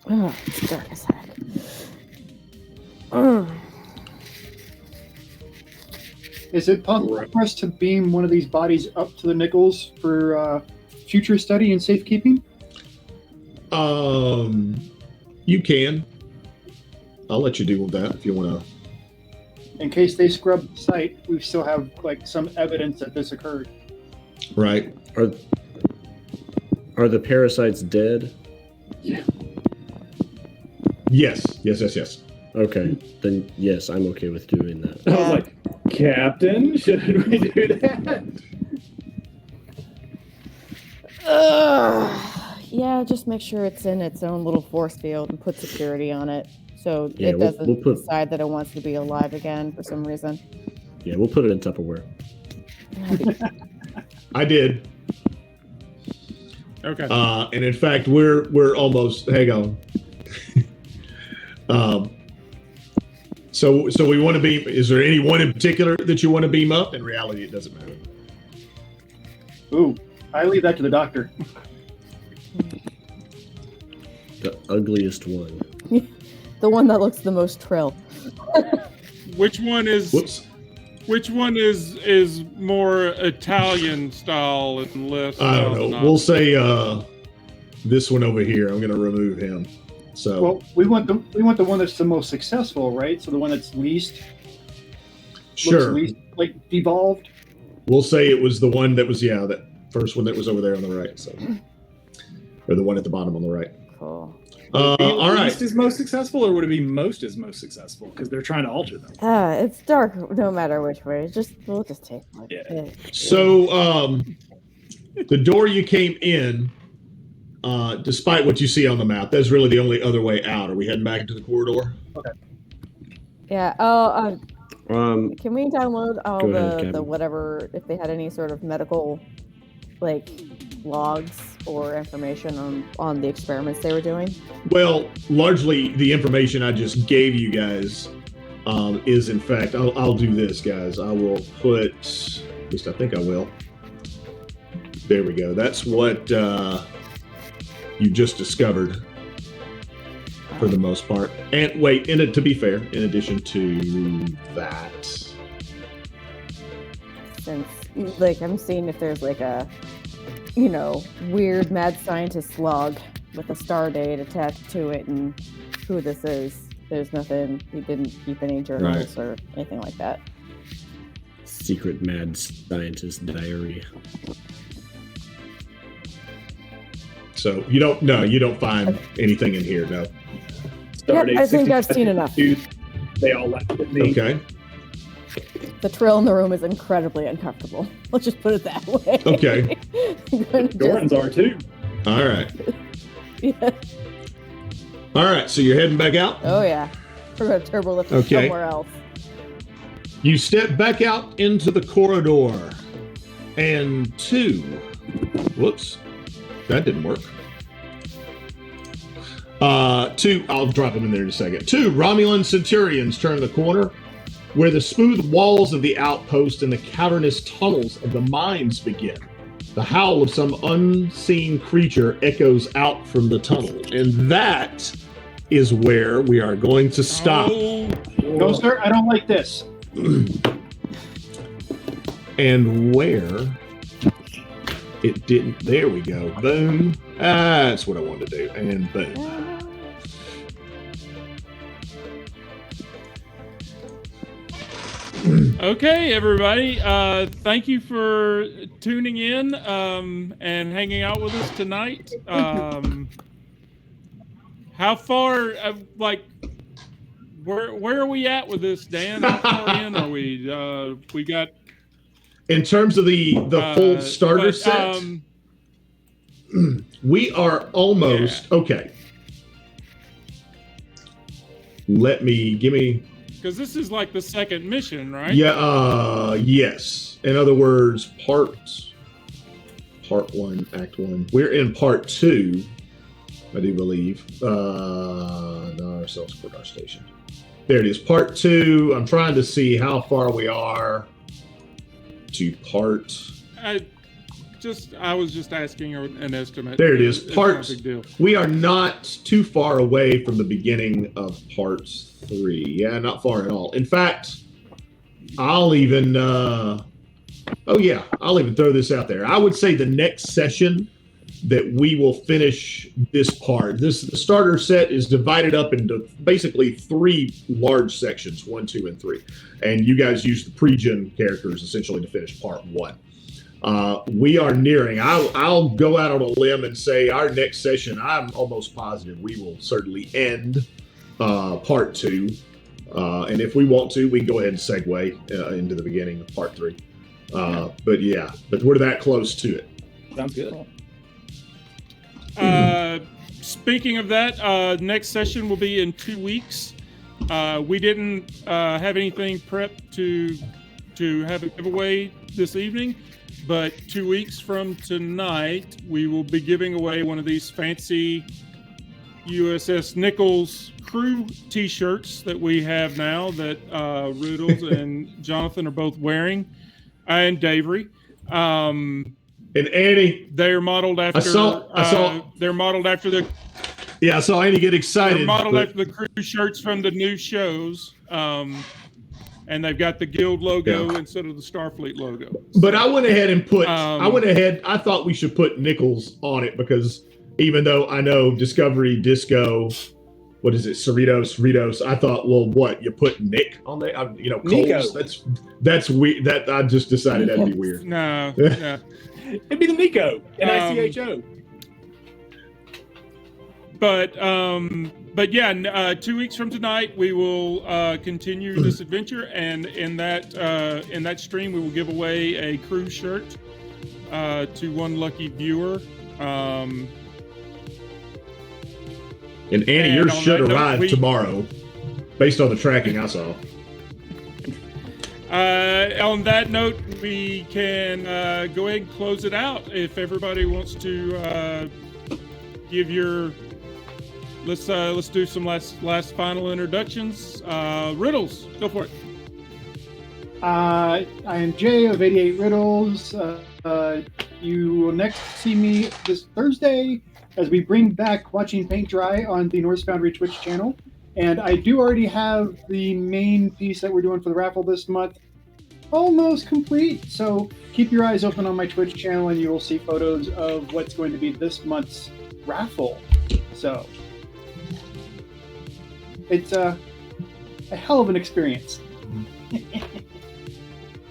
Oh, it's dark as heck. Mm. Is it possible for us to beam one of these bodies up to the Nichols for future study and safekeeping? You can. I'll let you deal with that if you want to. In case they scrub the site, we still have like some evidence that this occurred. Right. Are the parasites dead? Yes. Okay, then yes, I'm okay with doing that. I was like, Captain, should we do that? Yeah, just make sure it's in its own little force field and put security on it so Yeah, it doesn't we'll put- decide that it wants to be alive again for some reason. Yeah, we'll put it in Tupperware. I did. Okay. And in fact, we're almost. Hang on. So we want to beam. Is there any one in particular that you want to beam up? In reality, it doesn't matter. Ooh, I leave that to the doctor. The ugliest one. The one that looks the most Trill. Which one is Whoops. which one is more Italian style and less? I don't know. not? We'll say this one over here. I'm going to remove him. So Well, we want the one that's the most successful, right? So the one that's least sure. least like devolved. We'll say it was the one that was that first one that was over there on the right. So, or the one at the bottom on the right. Cool. All right. Least is most successful, or would it be most is most successful? Because they're trying to alter them. It's dark no matter which way. We'll just take one. Yeah. So the door you came in despite what you see on the map. That's really the only other way out. Are we heading back into the corridor? Yeah. Can we download all Go ahead, the Kevin. whatever, if they had any sort of medical, like, logs or information on the experiments they were doing? Well, largely the information I just gave you guys is, in fact, I'll do this, guys. I will put, at least I think I will. There we go. That's what you just discovered for the most part. And wait, to be fair, in addition to that, Since, like, I'm seeing if there's like a, weird mad scientist log with a star date attached to it and who this is. There's nothing. He didn't keep any journals or anything like that. Secret mad scientist diary. so you don't find anything in here, no. Stardate I think I've seen enough. 62, They all laughed at me. Okay. The trill in the room is incredibly uncomfortable. Let's just put it that way. Okay. Jordan's are too. All right. Yeah. All right. So you're heading back out. Oh yeah. We're gonna turbo lift Okay. somewhere else. You step back out into the corridor, and whoops, that didn't work. I'll drop them in there in a second. 2 Romulan centurions turn the corner, where the smooth walls of the outpost and the cavernous tunnels of the mines begin. The howl of some unseen creature echoes out from the tunnel, and that is where we are going to stop. No, sir, I don't like this. And where it didn't. There we go. Boom. That's what I wanted to do. And boom. Okay, everybody. Thank you for tuning in and hanging out with us tonight. How far, where are we at with this, Dan? How far in are we? We got. In terms of the full starter set, we are almost okay. Give me. Because this is like the second mission, right? Yeah. Yes. In other words, part 1, Act 1. We're in part 2, I do believe. No, ourselves for our station. There it is, part 2. I'm trying to see how far we are to part. I was just asking an estimate. There it is. It's not a big deal. We are not too far away from the beginning of part 3. Yeah, not far at all. In fact, I'll even throw this out there. I would say the next session that we will finish this part. The starter set is divided up into basically 3 large sections, 1, 2, and 3. And you guys use the pre-gen characters essentially to finish part 1. We are nearing. I'll go out on a limb and say our next session, I'm almost positive we will certainly end part 2. And if we want to, we can go ahead and segue into the beginning of part 3. But we're that close to it. Sounds good. Speaking of that, next session will be in 2 weeks. We didn't have anything prepped to have a giveaway this evening, but 2 weeks from tonight, we will be giving away one of these fancy U.S.S. Nichols crew T-shirts that we have now that Riddles and Jonathan are both wearing, and Davery. And Annie, they're modeled after. I saw. They're modeled after the. Yeah, I saw Annie get excited. They're modeled after the crew shirts from the new shows, and they've got the Guild logo instead of the Starfleet logo. But I went ahead and put. I thought we should put Nichols on it because even though I know Discovery, Disco, what is it, Cerritos, I thought, well, what, you put Nick on there? Coles. Nico. That's weird. That I just decided that'd be weird. No. It'd be the Nico, Nicho. But yeah, 2 weeks from tonight we will continue this adventure, and in that stream we will give away a crew shirt to one lucky viewer. And Annie, And yours on should that note, arrive tomorrow, based on the tracking I saw. On that note, we can go ahead and close it out. If everybody wants to give your, let's do some last final introductions. Riddles, go for it. I am Jay of 88 Riddles. You will next see me this Thursday as we bring back Watching Paint Dry on the Norse Foundry Twitch channel. And I do already have the main piece that we're doing for the raffle this month almost complete. So keep your eyes open on my Twitch channel and you will see photos of what's going to be this month's raffle. So it's a hell of an experience.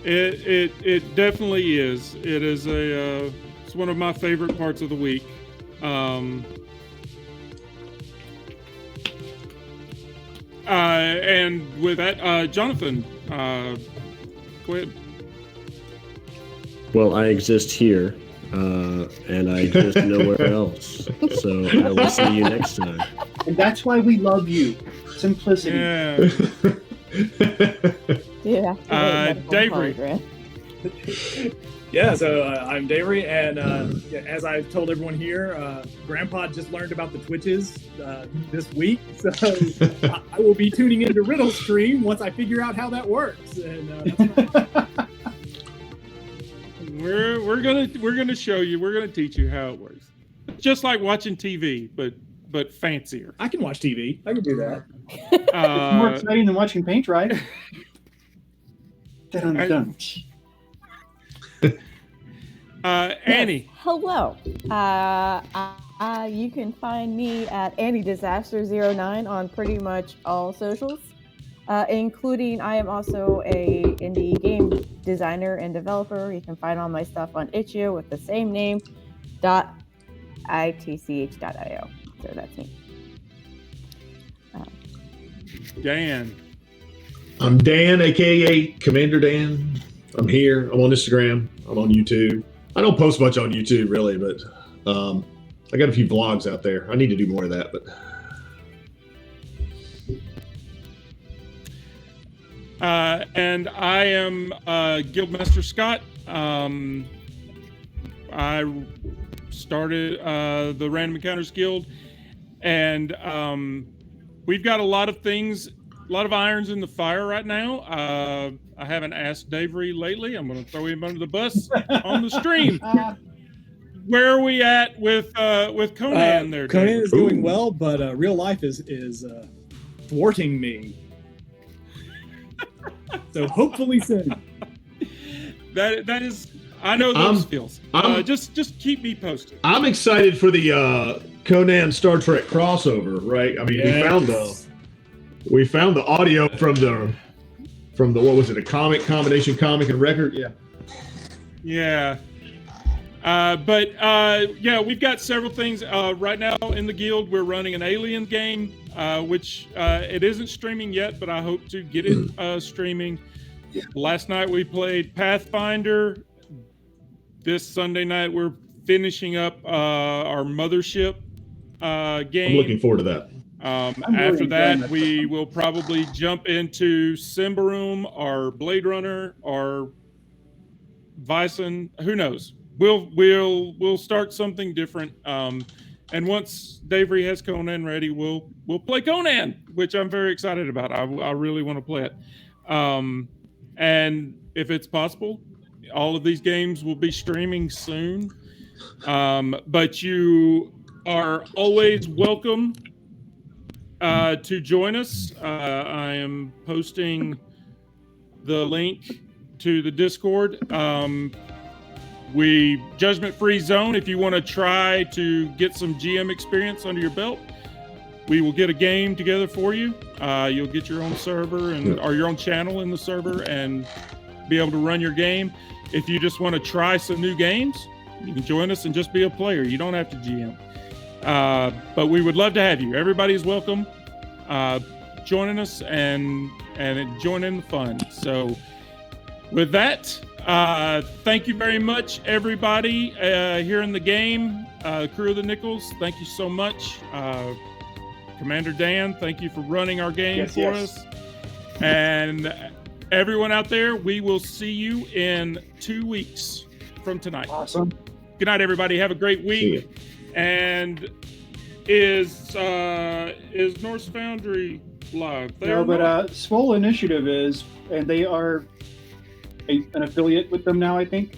It definitely is. It is it's one of my favorite parts of the week. And with that, Jonathan, go ahead. Well, I exist here, and I exist nowhere else. So I will see you next time. And that's why we love you. Simplicity. Yeah. Yeah. Davery. Yeah, so I'm Davery, and as I've told everyone here, Grandpa just learned about the Twitches this week, so I will be tuning into Riddle Stream once I figure out how that works. And we're gonna show you. We're gonna teach you how it works. Just like watching TV, but fancier. I can watch TV. I can do that. More exciting than watching paint dry. Dun-dun-dun. Annie. Yes. Hello. You can find me at AnnieDisaster09 on pretty much all socials, including I am also a indie game designer and developer. You can find all my stuff on itch.io with the same name, .itch.io. So that's me. Dan. I'm Dan, aka Commander Dan. I'm here. I'm on Instagram. I'm on YouTube. I don't post much on YouTube, really, but I got a few vlogs out there. I need to do more of that, but. And I am Guildmaster Scott. I started the Random Encounters Guild, and we've got a lot of things, a lot of irons in the fire right now. I haven't asked Davery lately. I'm going to throw him under the bus on the stream. Where are we at with Conan there? Conan Davery? is doing well, but real life is thwarting me. So hopefully soon. That is, I know those feels. Just keep me posted. I'm excited for the Conan Star Trek crossover, right? I mean, Yes. we found the audio from the what was it, a combination comic and record? Yeah. Yeah. But we've got several things right now in the guild. We're running an Alien game, which it isn't streaming yet, but I hope to get it streaming. Last night we played Pathfinder. This Sunday night we're finishing up our Mothership game. I'm looking forward to that. After that, we will probably jump into Symbaroum or Blade Runner or Bison. Who knows? We'll start something different. And once Davery has Conan ready, we'll play Conan, which I'm very excited about. I really want to play it. And if it's possible, all of these games will be streaming soon. But you are always welcome to join us. I am posting the link to the Discord. Judgment Free Zone, if you want to try to get some GM experience under your belt, we will get a game together for you. You'll get your own server or your own channel in the server and be able to run your game. If you just want to try some new games, you can join us and just be a player. You don't have to GM. But we would love to have you. Everybody's welcome joining us and joining the fun. So with that, thank you very much, everybody here in the game. Crew of the Nichols, thank you so much. Commander Dan, thank you for running our game Yes, for yes. us. And everyone out there, we will see you in 2 weeks from tonight. Awesome. Good night, everybody. Have a great See week. And is Norse Foundry live? They No, are but not. Swole Initiative is, and they are an affiliate with them now, I think.